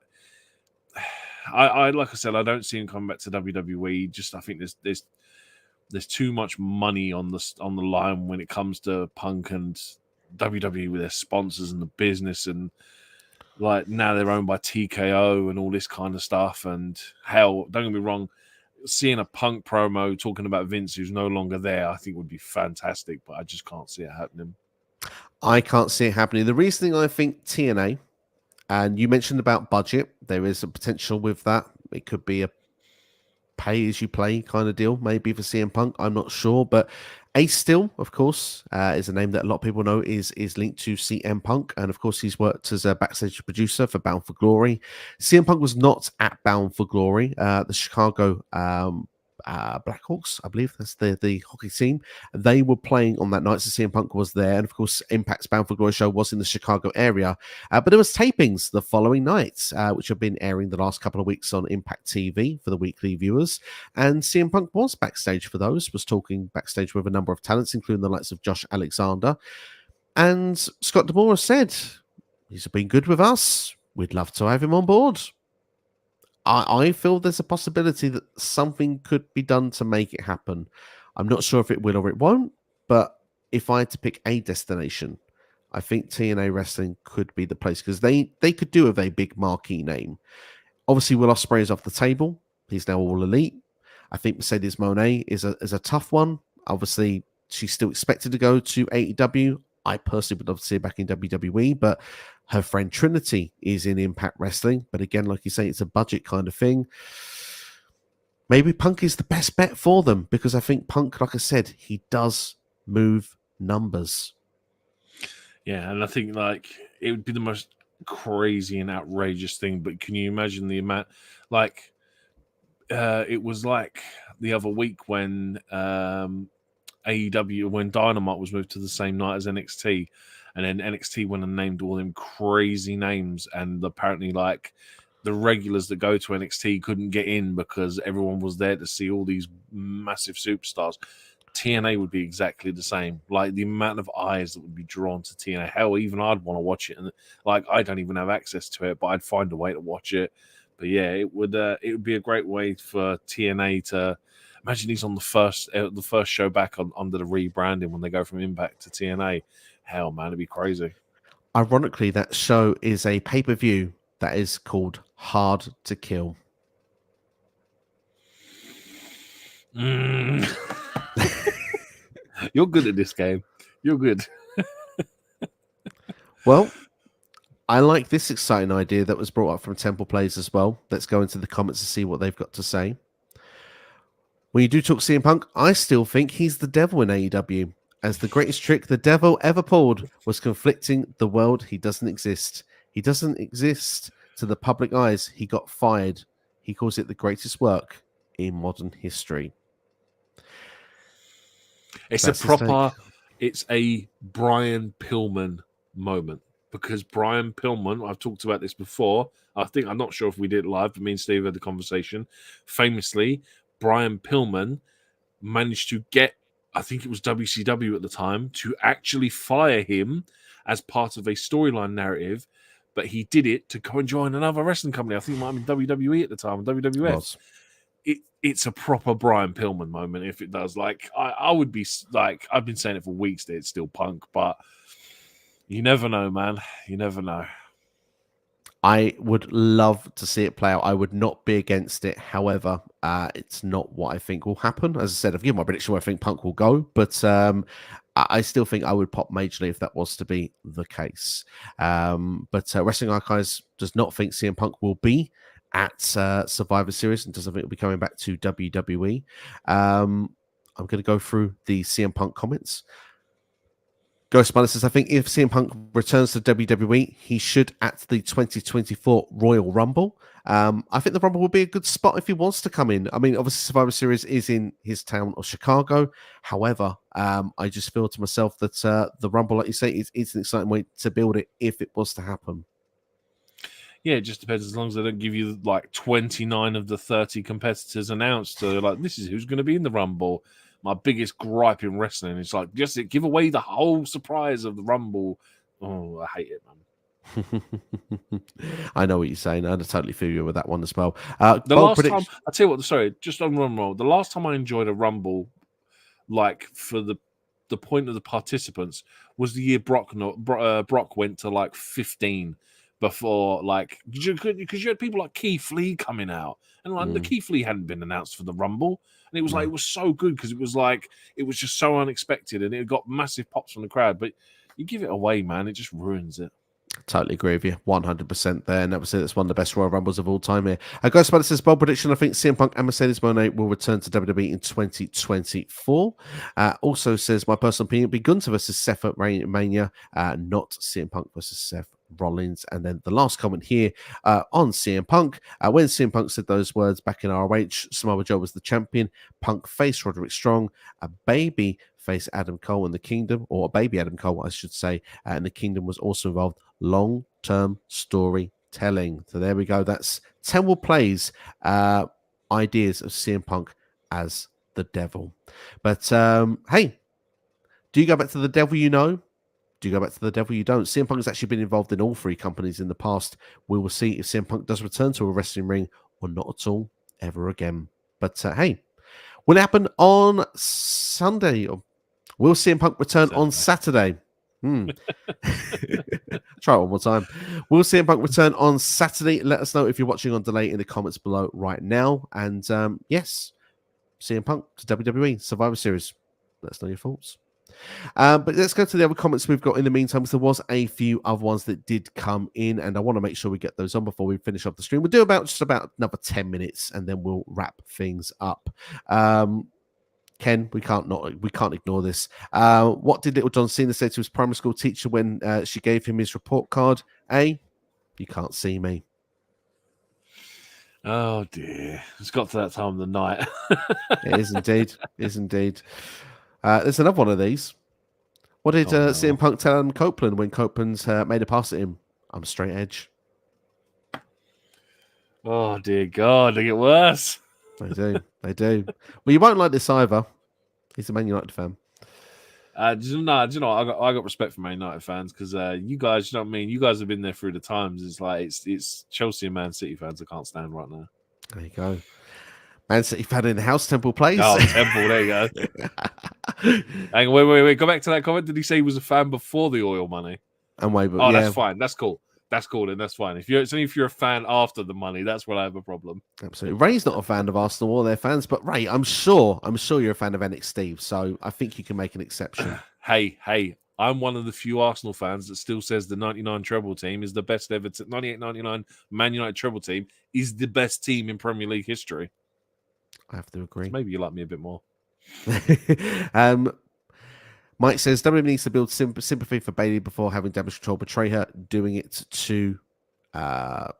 I like I said, I don't see him coming back to WWE. Just I think there's too much money on the line when it comes to Punk and WWE with their sponsors and the business, and like now they're owned by TKO and all this kind of stuff. And hell, don't get me wrong, seeing a Punk promo talking about Vince who's no longer there, I think would be fantastic, but I just can't see it happening. I can't see it happening. The reasoning I think TNA, and you mentioned about budget, there is a potential with that. It could be a pay as you play kind of deal, maybe for CM Punk. I'm not sure, but Ace Steel, of course, is a name that a lot of people know is linked to CM Punk, and of course he's worked as a backstage producer for Bound for Glory. CM Punk was not at Bound for Glory, the Chicago Blackhawks, I believe that's the hockey team. They were playing on that night, so CM Punk was there, and of course Impact's Bound for Glory show was in the Chicago area, but there was tapings the following night, which have been airing the last couple of weeks on Impact TV for the weekly viewers, and CM Punk was backstage for those, was talking backstage with a number of talents, including the likes of Josh Alexander, and Scott D'Amore said, he's been good with us, we'd love to have him on board. I feel there's a possibility that something could be done to make it happen. I'm not sure if it will or it won't, but if I had to pick a destination, I think TNA Wrestling could be the place, because they could do with a big marquee name. Obviously, Will Ospreay is off the table. He's now all elite. I think Mercedes Moné is a tough one. Obviously, she's still expected to go to AEW. I personally would love to see her back in WWE, but her friend Trinity is in Impact Wrestling. But again, like you say, it's a budget kind of thing. Maybe Punk is the best bet for them, because I think Punk, like I said, he does move numbers. Yeah, and I think like it would be the most crazy and outrageous thing. But can you imagine the amount? Like, it was like the other week when AEW, when Dynamite was moved to the same night as NXT, and then NXT went and named all them crazy names, and apparently like the regulars that go to NXT couldn't get in because everyone was there to see all these massive superstars. TNA would be exactly the same. Like the amount of eyes that would be drawn to TNA. Hell, even I'd want to watch it, and like I don't even have access to it, but I'd find a way to watch it. But yeah, it would be a great way for TNA to. Imagine he's on the first show back under the rebranding when they go from Impact to TNA. Hell, man, it'd be crazy. Ironically, that show is a pay-per-view that is called Hard to Kill. You're good at this game. You're good. Well, I like this exciting idea that was brought up from Temple Plays as well. Let's go into the comments to see what they've got to say. When you do talk CM Punk, I still think he's the devil in AEW, as the greatest trick the devil ever pulled was conflicting the world. He doesn't exist. He doesn't exist to the public eyes. He got fired. He calls it the greatest work in modern history. It's it's a Brian Pillman moment, because Brian Pillman, I've talked about this before. I'm not sure if we did it live, but me and Steve had the conversation. Famously, Brian Pillman managed to get, I think it was WCW at the time, to actually fire him as part of a storyline narrative, but he did it to go and join another wrestling company. I think it might have been WWE at the time, WWF. It's a proper Brian Pillman moment if it does. Like, I would be like, I've been saying it for weeks that it's still Punk, but you never know, man. You never know. I would love to see it play out. I would not be against it. However, it's not what I think will happen. As I said, I've given my prediction where I think Punk will go, but I still think I would pop majorly if that was to be the case. But Wrestling Archives does not think CM Punk will be at Survivor Series and doesn't think it'll be coming back to WWE. I'm going to go through the CM Punk comments. Ghost Spider says, I think if CM Punk returns to WWE, he should at the 2024 Royal Rumble. I think the Rumble would be a good spot if he wants to come in. I mean, obviously, Survivor Series is in his town of Chicago. However, I just feel to myself that the Rumble, like you say, is an exciting way to build it if it was to happen. Yeah, it just depends. As long as they don't give you like 29 of the 30 competitors announced, so like, this is who's going to be in the Rumble. My biggest gripe in wrestling is like, just give away the whole surprise of the Rumble. Oh, I hate it, man. I know what you're saying. I totally feel you with that one as well. Time, I'll tell you what, sorry, just on Rumble, the last time I enjoyed a Rumble, like for the point of the participants, was the year Brock went to like 15 before, like, because you had people like Keith Lee coming out, and like the Keith Lee hadn't been announced for the Rumble. And it was like, it was so good because it was like, it was just so unexpected and it got massive pops from the crowd. But you give it away, man, it just ruins it. totally agree with you. 100% there. And obviously, that's one of the best Royal Rumbles of all time here. Ghost Spider says, bold prediction, I think CM Punk and Mercedes Moné will return to WWE in 2024. Also says, my personal opinion would be Gunther versus Seth at Mania, not CM Punk versus Seth Rollins. And then the last comment here on CM Punk, when CM Punk said those words back in ROH, Samoa Joe was the champion. Punk faced Roderick Strong, a baby face Adam Cole in the Kingdom, or a baby Adam Cole, I should say, and the Kingdom was also involved. Long-term storytelling. So there we go. That's Temple Plays ideas of CM Punk as the devil. But hey, do you go back to the devil you know? Do you go back to the devil you don't? CM Punk has actually been involved in all three companies in the past. We will see if CM Punk does return to a wrestling ring or not at all ever again. But hey, will it happen on Sunday? Or will CM Punk return on Saturday? Try it one more time. Will CM Punk return on Saturday? Let us know if you're watching on delay in the comments below right now. And yes, CM Punk to WWE Survivor Series. Let us know your thoughts. But let's go to the other comments we've got in the meantime, because there was a few other ones that did come in, and I want to make sure we get those on before we finish off the stream. We'll do just about another 10 minutes, and then we'll wrap things up. Ken, we can't ignore this. What did Little John Cena say to his primary school teacher when she gave him his report card? You can't see me. Oh dear, it's got to that time of the night. It is indeed. It is indeed. There's another one of these. What did CM Punk tell Adam Copeland when Copeland's made a pass at him? I'm straight edge. Oh dear God, they get worse. They do. They do. Well, you won't like this either. He's a Man United fan. Do you know? I got respect for Man United fans because you guys, you know what I mean. You guys have been there through the times. It's like it's Chelsea and Man City fans I can't stand right now. There you go. Man City fan in the house, Temple Place. Oh, Temple, there you go. Hang on, wait. Go back to that comment. Did he say he was a fan before the oil money? That's fine. That's cool. That's cool, then that's fine. If you're a fan after the money, that's where I have a problem. Absolutely. Ray's not a fan of Arsenal or their fans, but Ray, I'm sure you're a fan of NXT, so I think you can make an exception. Hey, I'm one of the few Arsenal fans that still says the 99 treble team is the best ever. 98-99 Man United treble team is the best team in Premier League history. I have to agree. So maybe you like me a bit more. Mike says WWE needs to build sympathy for Bayley before having Damage Control betray her. Doing it too, I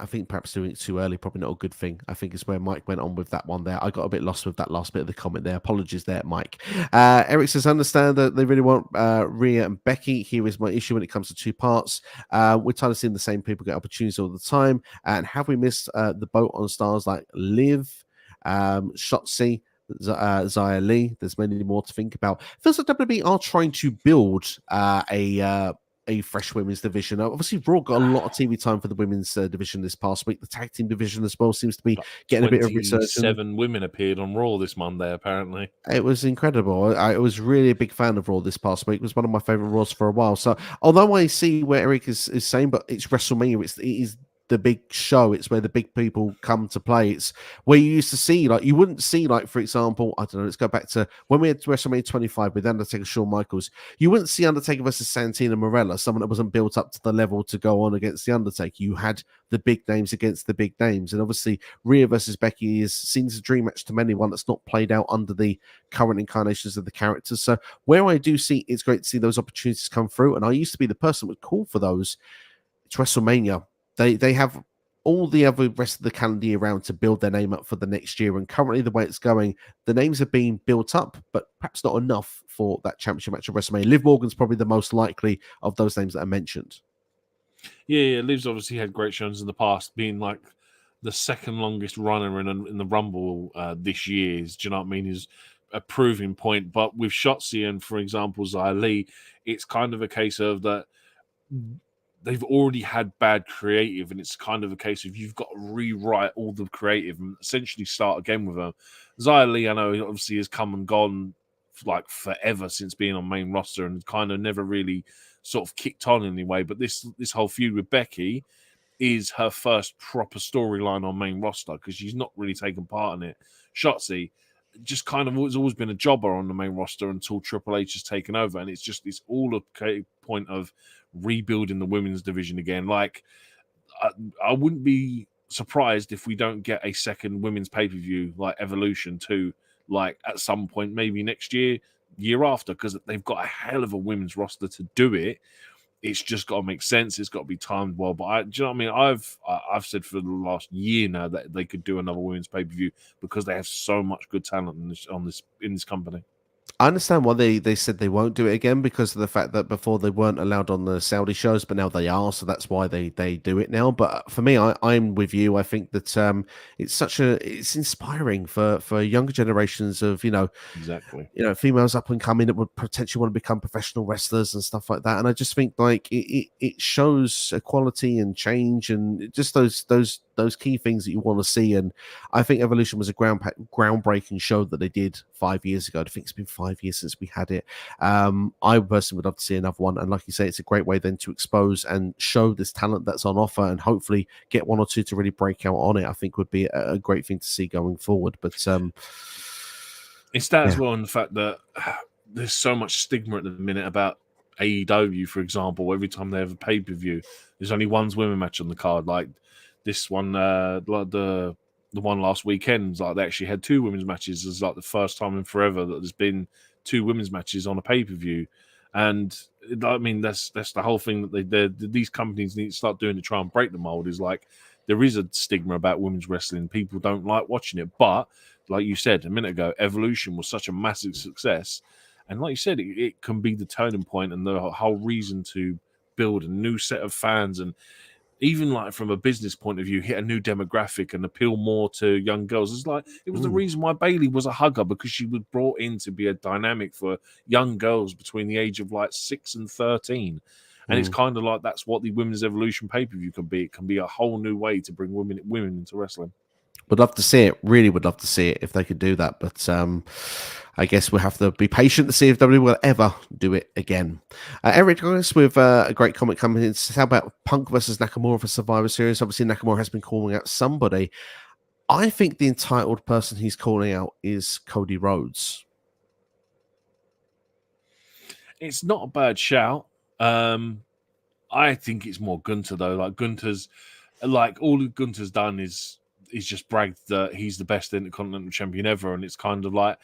think perhaps doing it too early, probably not a good thing. I think is where Mike went on with that one there. I got a bit lost with that last bit of the comment there. Apologies there, Mike. Eric says, understand that they really want Rhea and Becky. Here is my issue when it comes to two parts. We're tired of seeing the same people get opportunities all the time. And have we missed the boat on stars like Liv, Shotzi, Xia Li? There's many more to think about. Feels like WWE are trying to build a fresh women's division. Obviously, Raw got a lot of TV time for the women's division this past week. The tag team division as well seems to be getting a bit of research. 7 women appeared on Raw this Monday, apparently. It was incredible. I was really a big fan of Raw this past week. It was one of my favorite Raws for a while. So, although I see where Eric is saying, but it's WrestleMania, it is the big show. It's where the big people come to play. It's where you used to see, like, you wouldn't see, like, for example, I don't know, let's go back to when we had WrestleMania 25 with Undertaker, Shawn Michaels. You wouldn't see Undertaker versus Santino Marella, someone that wasn't built up to the level to go on against the Undertaker. You had the big names against the big names. And obviously, Rhea versus Becky seems a dream match to many, one that's not played out under the current incarnations of the characters. So where I do see, it's great to see those opportunities come through. And I used to be the person that would call for those. It's WrestleMania. They have all the other rest of the calendar year round to build their name up for the next year. And currently, the way it's going, the names are being built up, but perhaps not enough for that championship match of WrestleMania. Liv Morgan's probably the most likely of those names that I mentioned. Yeah. Liv's obviously had great shows in the past, being like the second longest runner in the Rumble this year. Do you know what I mean? Is a proving point. But with Shotzi and, for example, Xia Li, it's kind of a case of that they've already had bad creative, and it's kind of a case of you've got to rewrite all the creative and essentially start again with them. Xia Li, I know, obviously has come and gone like forever since being on main roster and kind of never really sort of kicked on anyway. But this whole feud with Becky is her first proper storyline on main roster because she's not really taken part in it. Shotzi just kind of has always been a jobber on the main roster until Triple H has taken over, and it's all a point of rebuilding the women's division again. Like, I wouldn't be surprised if we don't get a second women's pay-per-view like Evolution 2, like at some point, maybe next year, year after, because they've got a hell of a women's roster to do it. It's just got to make sense. It's got to be timed well. But do you know what I mean? I've said for the last year now that they could do another women's pay-per-view because they have so much good talent in this company. I understand why they said they won't do it again, because of the fact that before they weren't allowed on the Saudi shows, but now they are, so that's why they do it now. But for me, I'm with you. I think that it's inspiring for younger generations of Exactly. Females up and coming that would potentially want to become professional wrestlers and stuff like that. And I just think like it shows equality and change and just those key things that you want to see. And I think Evolution was a groundbreaking show that they did 5 years ago. I think it's been 5 years since we had it. I personally would love to see another one. And like you say, it's a great way then to expose and show this talent that's on offer and hopefully get one or two to really break out on it. I think would be a great thing to see going forward. But it's that as well, and the fact that there's so much stigma at the minute about AEW, for example. Every time they have a pay-per-view, there's only one women match on the card. Like this one, like the one last weekend, like they actually had two women's matches. It's like the first time in forever that there's been two women's matches on a pay-per-view. And I mean, that's the whole thing that these companies need to start doing to try and break the mold. Is like there is a stigma about women's wrestling. People don't like watching it, but like you said a minute ago, Evolution was such a massive success, and like you said, it can be the turning point and the whole reason to build a new set of fans, and even like from a business point of view, hit a new demographic and appeal more to young girls. It's like it was the reason why Bayley was a hugger, because she was brought in to be a dynamic for young girls between the age of like 6 and 13. And it's kind of like that's what the Women's Evolution pay-per-view can be. It can be a whole new way to bring women into wrestling. Would love to see it. Really would love to see it if they could do that. But I guess we'll have to be patient to see if WWE will ever do it again. Eric Douglas with a great comment coming in. How about Punk versus Nakamura for Survivor Series? Obviously, Nakamura has been calling out somebody. I think the entitled person he's calling out is Cody Rhodes. It's not a bad shout. I think it's more Gunther, though. Like Gunther's, like all Gunther's done is just bragged that he's the best Intercontinental champion ever, and it's kind of like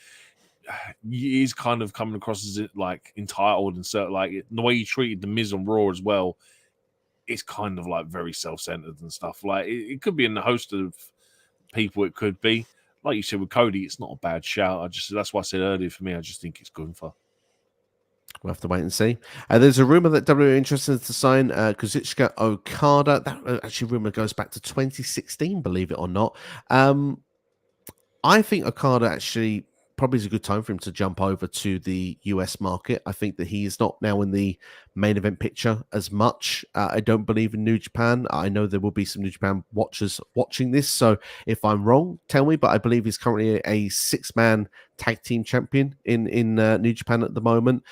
he's kind of coming across as like entitled and so like the way he treated the Miz on Raw as well. It's kind of like very self-centered and stuff. Like it could be in the host of people. It could be like you said with Cody. It's not a bad shout. That's why I said earlier. For me, I just think it's Gunther. We'll have to wait and see. There's a rumor that WWE are interested to sign Kazuchika Okada. That actually rumor goes back to 2016, believe it or not. I think Okada actually probably is a good time for him to jump over to the US market. I think that he is not now in the main event picture as much. I don't believe in New Japan. I know there will be some New Japan watchers watching this, so if I'm wrong, tell me, but I believe he's currently a 6-man tag team champion in New Japan at the moment.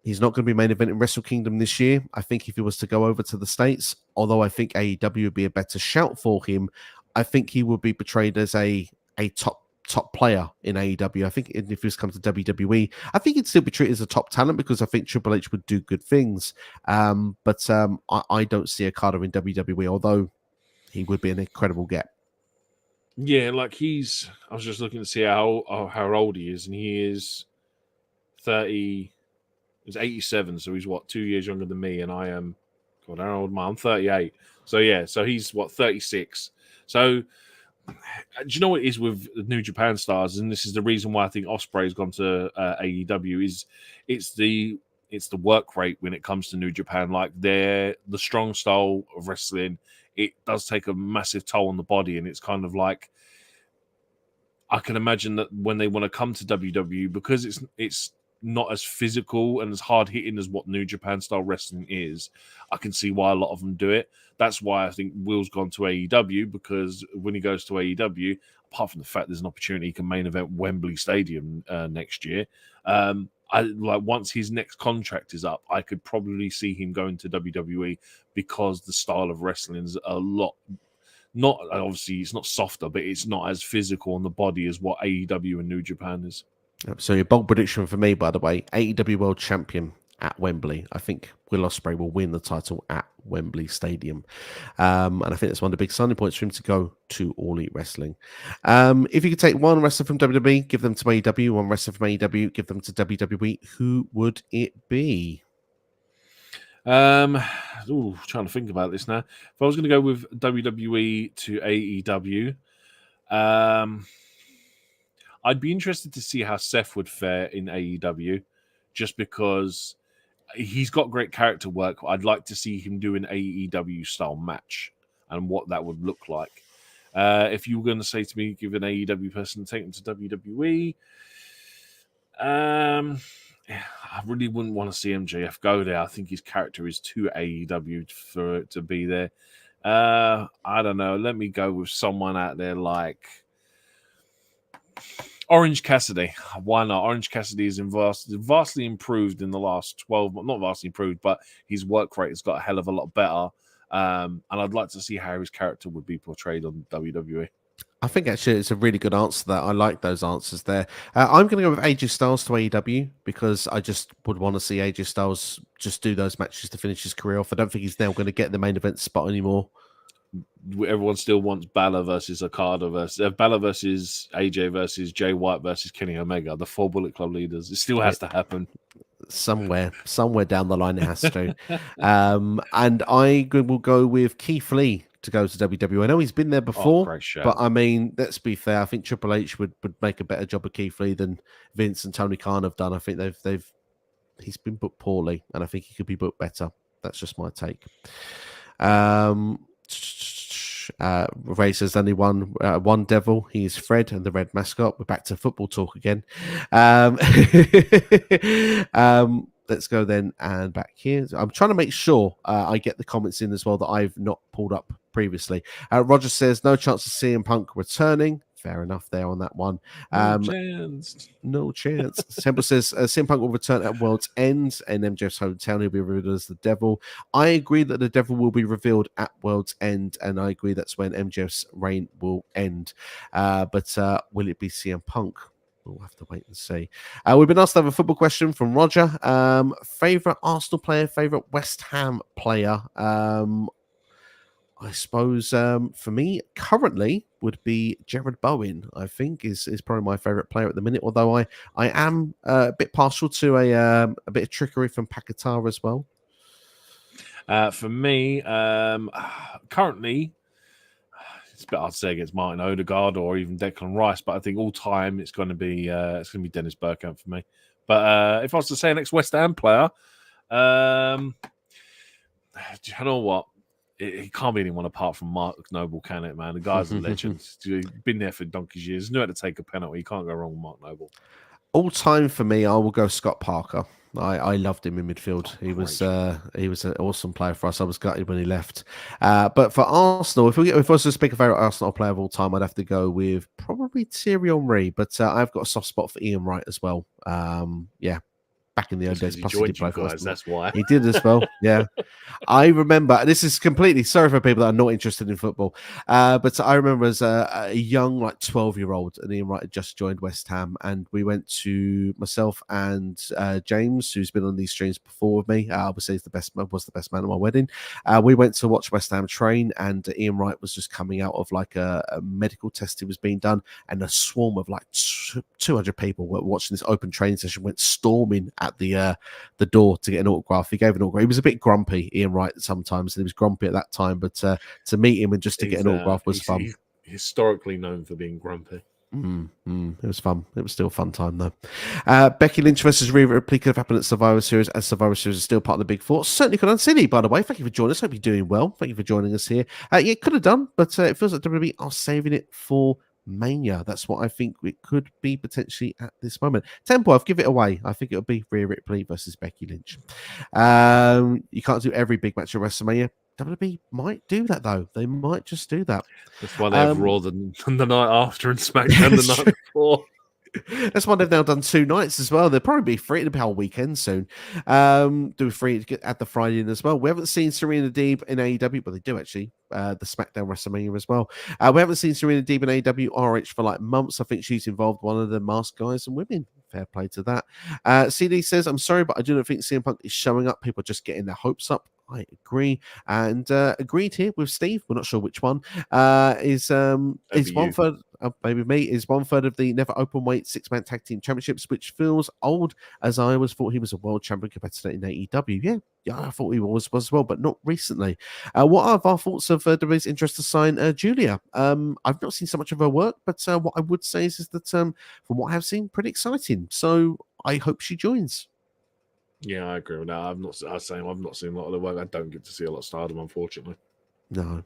He's not going to be main event in Wrestle Kingdom this year. I think if he was to go over to the States, although I think AEW would be a better shout for him, I think he would be portrayed as a top player in AEW. I think if he was come to WWE, I think he'd still be treated as a top talent because I think Triple H would do good things. But I don't see Okada in WWE, although he would be an incredible get. Yeah, like I was just looking to see how old he is, and he is 30. He's 87, so he's 2 years younger than me, and I am, God, how old am I? I'm 38. So yeah, so he's 36. So do you know what it is with New Japan stars, and this is the reason why I think Ospreay's gone to AEW, is it's the work rate when it comes to New Japan. Like the strong style of wrestling, it does take a massive toll on the body, and it's kind of like I can imagine that when they want to come to WWE, because it's not as physical and as hard hitting as what New Japan style wrestling is, I can see why a lot of them do it. That's why I think Will's gone to AEW, because when he goes to AEW, apart from the fact there's an opportunity he can main event Wembley Stadium next year, once his next contract is up, I could probably see him going to WWE, because the style of wrestling is a lot. Not obviously, it's not softer, but it's not as physical on the body as what AEW and New Japan is. So your bold prediction for me, by the way, AEW World Champion at Wembley. I think Will Ospreay will win the title at Wembley Stadium. And I think that's one of the big selling points for him to go to All Elite Wrestling. If you could take one wrestler from WWE, give them to AEW, one wrestler from AEW, give them to WWE, who would it be? Trying to think about this now. If I was going to go with WWE to AEW, I'd be interested to see how Seth would fare in AEW, just because he's got great character work. I'd like to see him do an AEW style match and what that would look like. If you were going to say to me, give an AEW person, take him to WWE, I really wouldn't want to see MJF go there. I think his character is too AEW for it to be there. I don't know. Let me go with someone out there like Orange Cassidy. Why not? Orange Cassidy is vastly improved in the last 12 months. Not vastly improved, but his work rate has got a hell of a lot better. And I'd like to see how his character would be portrayed on WWE. I think actually it's a really good answer there. I like those answers there. I'm going to go with AJ Styles to AEW because I just would want to see AJ Styles just do those matches to finish his career off. I don't think he's now going to get the main event spot anymore. Everyone still wants Balor versus Okada versus Balor versus AJ versus Jay White versus Kenny Omega, the 4 Bullet Club leaders. It still has to happen. Somewhere down the line it has to. And I will go with Keith Lee to go to WWE. I know he's been there before, but I mean, let's be fair. I think Triple H would make a better job of Keith Lee than Vince and Tony Khan have done. I think he's been booked poorly, and I think he could be booked better. That's just my take. Ray says only one devil. He's Fred and the red mascot. We're back to football talk again. Let's go then and back here. I'm trying to make sure I get the comments in as well that I've not pulled up previously. Roger says no chance of CM Punk returning. Fair enough there on that one. No chance. Temple says CM Punk will return at World's End in MJF's hometown. He'll be revealed as the Devil. I agree that the Devil will be revealed at World's End, and I agree that's when MJF's reign will end. But will it be CM Punk? We'll have to wait and see. We've been asked to have a football question from Roger. Favorite Arsenal player, favorite West Ham player. I suppose for me, currently would be Jared Bowen. I think is probably my favorite player at the minute. Although I am a bit partial to a bit of trickery from Paquetá as well. For me, currently, it's a bit hard to say against Martin Odegaard or even Declan Rice, but I think all time it's going to be Dennis Bergkamp for me. But if I was to say next West Ham player, you know what? It can't be anyone apart from Mark Noble, can it, man? The guy's a legend. He's been there for donkey's years. Knew how to take a penalty. You can't go wrong with Mark Noble. All time for me, I will go Scott Parker. I loved him in midfield. He was an awesome player for us. I was gutted when he left. But for Arsenal, if I was to speak a favourite Arsenal player of all time, I'd have to go with probably Thierry Henry. But I've got a soft spot for Ian Wright as well. Back in the old days, he joined you guys, that's why. He did as well. Yeah. I remember, this is completely, sorry for people that are not interested in football, but I remember as a young, like 12-year-old, and Ian Wright had just joined West Ham, and we went to myself and James, who's been on these streams before with me. Obviously, was the best man at my wedding. We went to watch West Ham train, and Ian Wright was just coming out of like a medical test. It was being done, and a swarm of like 200 people were watching this open training session, went storming at the door to get an autograph. He gave an autograph. He was a bit grumpy, Ian Wright, sometimes, and he was grumpy at that time, but to meet him and just to get an autograph was fun. He's historically known for being grumpy. It was fun. It was still a fun time though. Becky Lynch versus Rhea Ripley could have happened at Survivor Series, as Survivor Series is still part of the Big Four. Certainly could have. Silly, by the way. Thank you for joining us. Hope you're doing well. Thank you for joining us here. Yeah, could have done, but it feels like WWE are saving it for Mania. That's what I think it could be potentially at this moment. Tempo, I've give it away. I think it'll be Rhea Ripley versus Becky Lynch. You can't do every big match at WrestleMania. WWE might do that though. They might just do that. That's why they have Raw the night after and SmackDown the night before. That's why they've now done 2 nights as well. They'll probably be free to be a whole weekend soon. Do free to get at the Friday in as well. We haven't seen Serena Deeb in AEW, but they do actually. The SmackDown WrestleMania as well. We haven't seen Serena Deeb in AEW RH for like months. I think she's involved one of the masked guys and women. Fair play to that. CD says, I'm sorry, but I do not think CM Punk is showing up. People are just getting their hopes up. I agree, and agreed here with Steve. We're not sure which one. Is 1/3, maybe me, is 1/3 of the never open weight 6-man tag team championships, which feels old, as I always thought he was a world champion competitor in AEW. Yeah, I thought he was as well, but not recently. What are our thoughts of WWE's interest to sign Julia? I've not seen so much of her work, but what I would say is that from what I've seen, pretty exciting. So I hope she joins. Yeah, I agree with that. I've not seen a lot of the work. I don't get to see a lot of Stardom, unfortunately. No.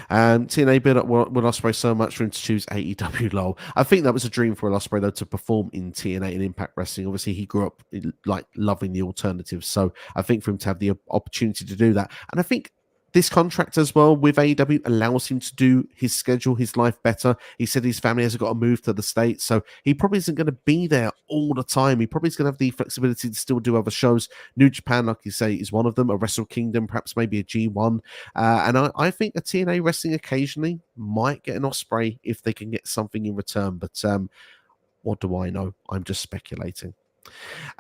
TNA built up Will Ospreay so much for him to choose AEW. Lol. I think that was a dream for Will Ospreay though to perform in TNA and Impact Wrestling. Obviously, he grew up like loving the alternatives, so I think for him to have the opportunity to do that, and I think this contract as well with AEW allows him to do his schedule, his life better. He said his family hasn't got to move to the States, so he probably isn't going to be there all the time. He probably is going to have the flexibility to still do other shows. New Japan, like you say, is one of them. A Wrestle Kingdom, perhaps maybe a G1. And I think a TNA Wrestling occasionally might get an Ospreay if they can get something in return. But what do I know? I'm just speculating.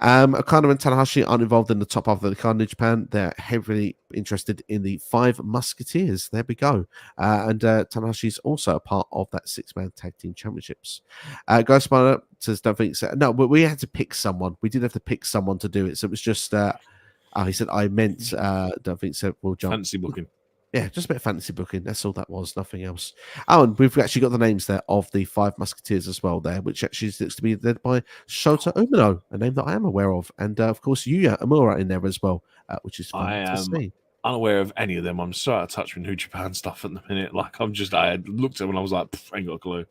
Okada and Tanahashi aren't involved in the top half of the card in Japan. They're heavily interested in the 5 Musketeers. There we go. And Tanahashi's also a part of that 6-man tag team championships. Ghost Spider says, don't think so. No, but we had to pick someone. We did have to pick someone to do it. So it was just, he said, I meant, don't think so. We'll jump. Fancy booking. Yeah, just a bit of fantasy booking. That's all that was, nothing else. Oh, and we've actually got the names there of the 5 Musketeers as well there, which actually looks to be led by Shota Umino, a name that I am aware of. And, of course, Yuya Amura in there as well, which is fun to see. Unaware of any of them. I'm so out of touch with New Japan stuff at the minute. Like, I had looked at them and I was like, ain't got a clue.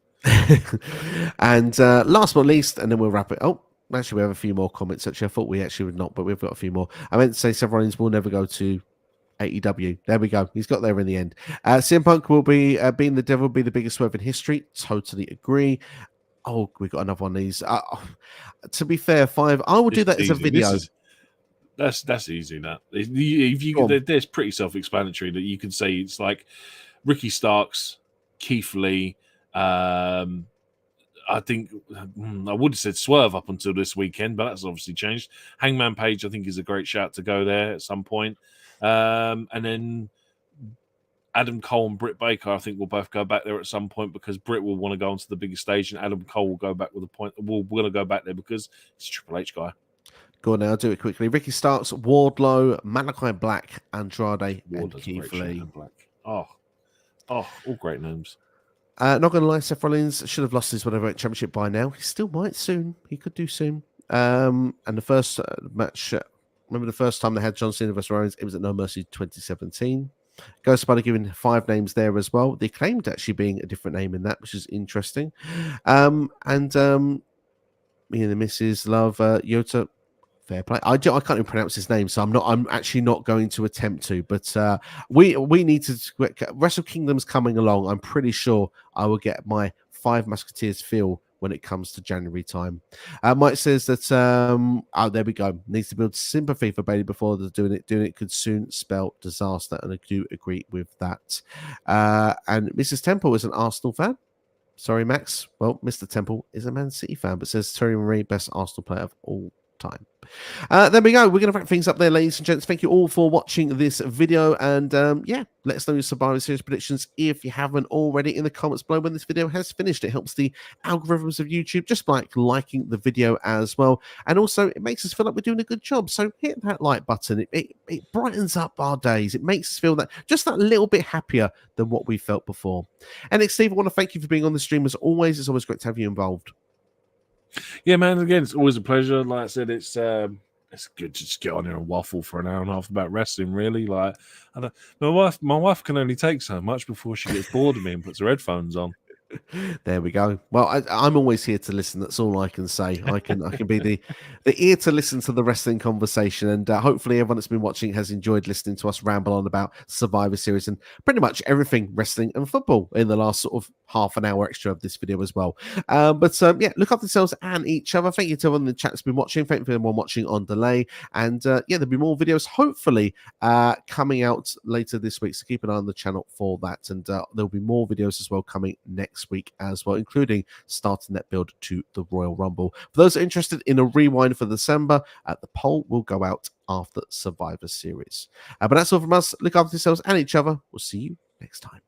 And last but not least, and then we'll wrap it. Oh, actually, we have a few more comments. Actually, I thought we actually would not, but we've got a few more. I meant to say Seth Rollins will never go to AEW. There we go. He's got there in the end. CM Punk will be being the devil, be the biggest swerve in history. Totally agree. Oh, we got another one of these. To be fair, 5. I will do that as a video. That's easy. That if you there's pretty self-explanatory that you can say it's like Ricky Starks, Keith Lee. I think I would have said Swerve up until this weekend, but that's obviously changed. Hangman Page, I think, is a great shout to go there at some point. And then Adam Cole and Britt Baker, I think, will both go back there at some point because Britt will want to go onto the biggest stage, and Adam Cole will go back with a point. We're going to go back there because he's a Triple H guy. Go on now, I'll do it quickly. Ricky Starks, Wardlow, Malachi Black, Andrade, and Keith Lee. Oh, all great names. Not going to lie, Seth Rollins should have lost his whatever championship by now. He still might soon. He could do soon. And the first match. Remember the first time they had John Cena versus Rollins? It was at No Mercy 2017. Ghost Spider giving 5 names there as well. They claimed actually being a different name in that, which is interesting. Me and the missus love Yota. Fair play. I can't even pronounce his name, so I'm actually not going to attempt to. But we need to. Wrestle Kingdom's coming along. I'm pretty sure I will get my 5 Musketeers feel when it comes to January time. Mike says that, there we go. Needs to build sympathy for Bayley before they're doing it. Doing it could soon spell disaster, and I do agree with that. And Mrs. Temple is an Arsenal fan. Sorry, Max. Well, Mr. Temple is a Man City fan, but says Terry Marie, best Arsenal player of all time. There we go. We're going to wrap things up there, ladies and gents. Thank you all for watching this video, and let us know your Survivor Series predictions if you haven't already in the comments below when this video has finished. It helps the algorithms of YouTube just by liking the video as well, and also it makes us feel like we're doing a good job. So hit that like button. It brightens up our days. It makes us feel that just that little bit happier than what we felt before. And Steve, I want to thank you for being on the stream as always. It's always great to have you involved. Yeah, man. Again, it's always a pleasure. Like I said, it's good to just get on here and waffle for an hour and a half about wrestling. Really, like my wife can only take so much before she gets bored of me and puts her headphones on. There we go. Well, I'm always here to listen. That's all I can say. I can be the ear to listen to the wrestling conversation, and hopefully everyone that's been watching has enjoyed listening to us ramble on about Survivor Series and pretty much everything wrestling and football in the last sort of half an hour extra of this video as well. Yeah, look after yourselves and each other. Thank you to everyone in the chat that's been watching. Thank you for everyone watching on delay, and yeah, there'll be more videos hopefully coming out later this week. So keep an eye on the channel for that, and there'll be more videos as well coming next week as well, including starting that build to the Royal Rumble. For those interested in a rewind for December, the poll will go out after Survivor Series. But that's all from us. Look after yourselves and each other. We'll see you next time.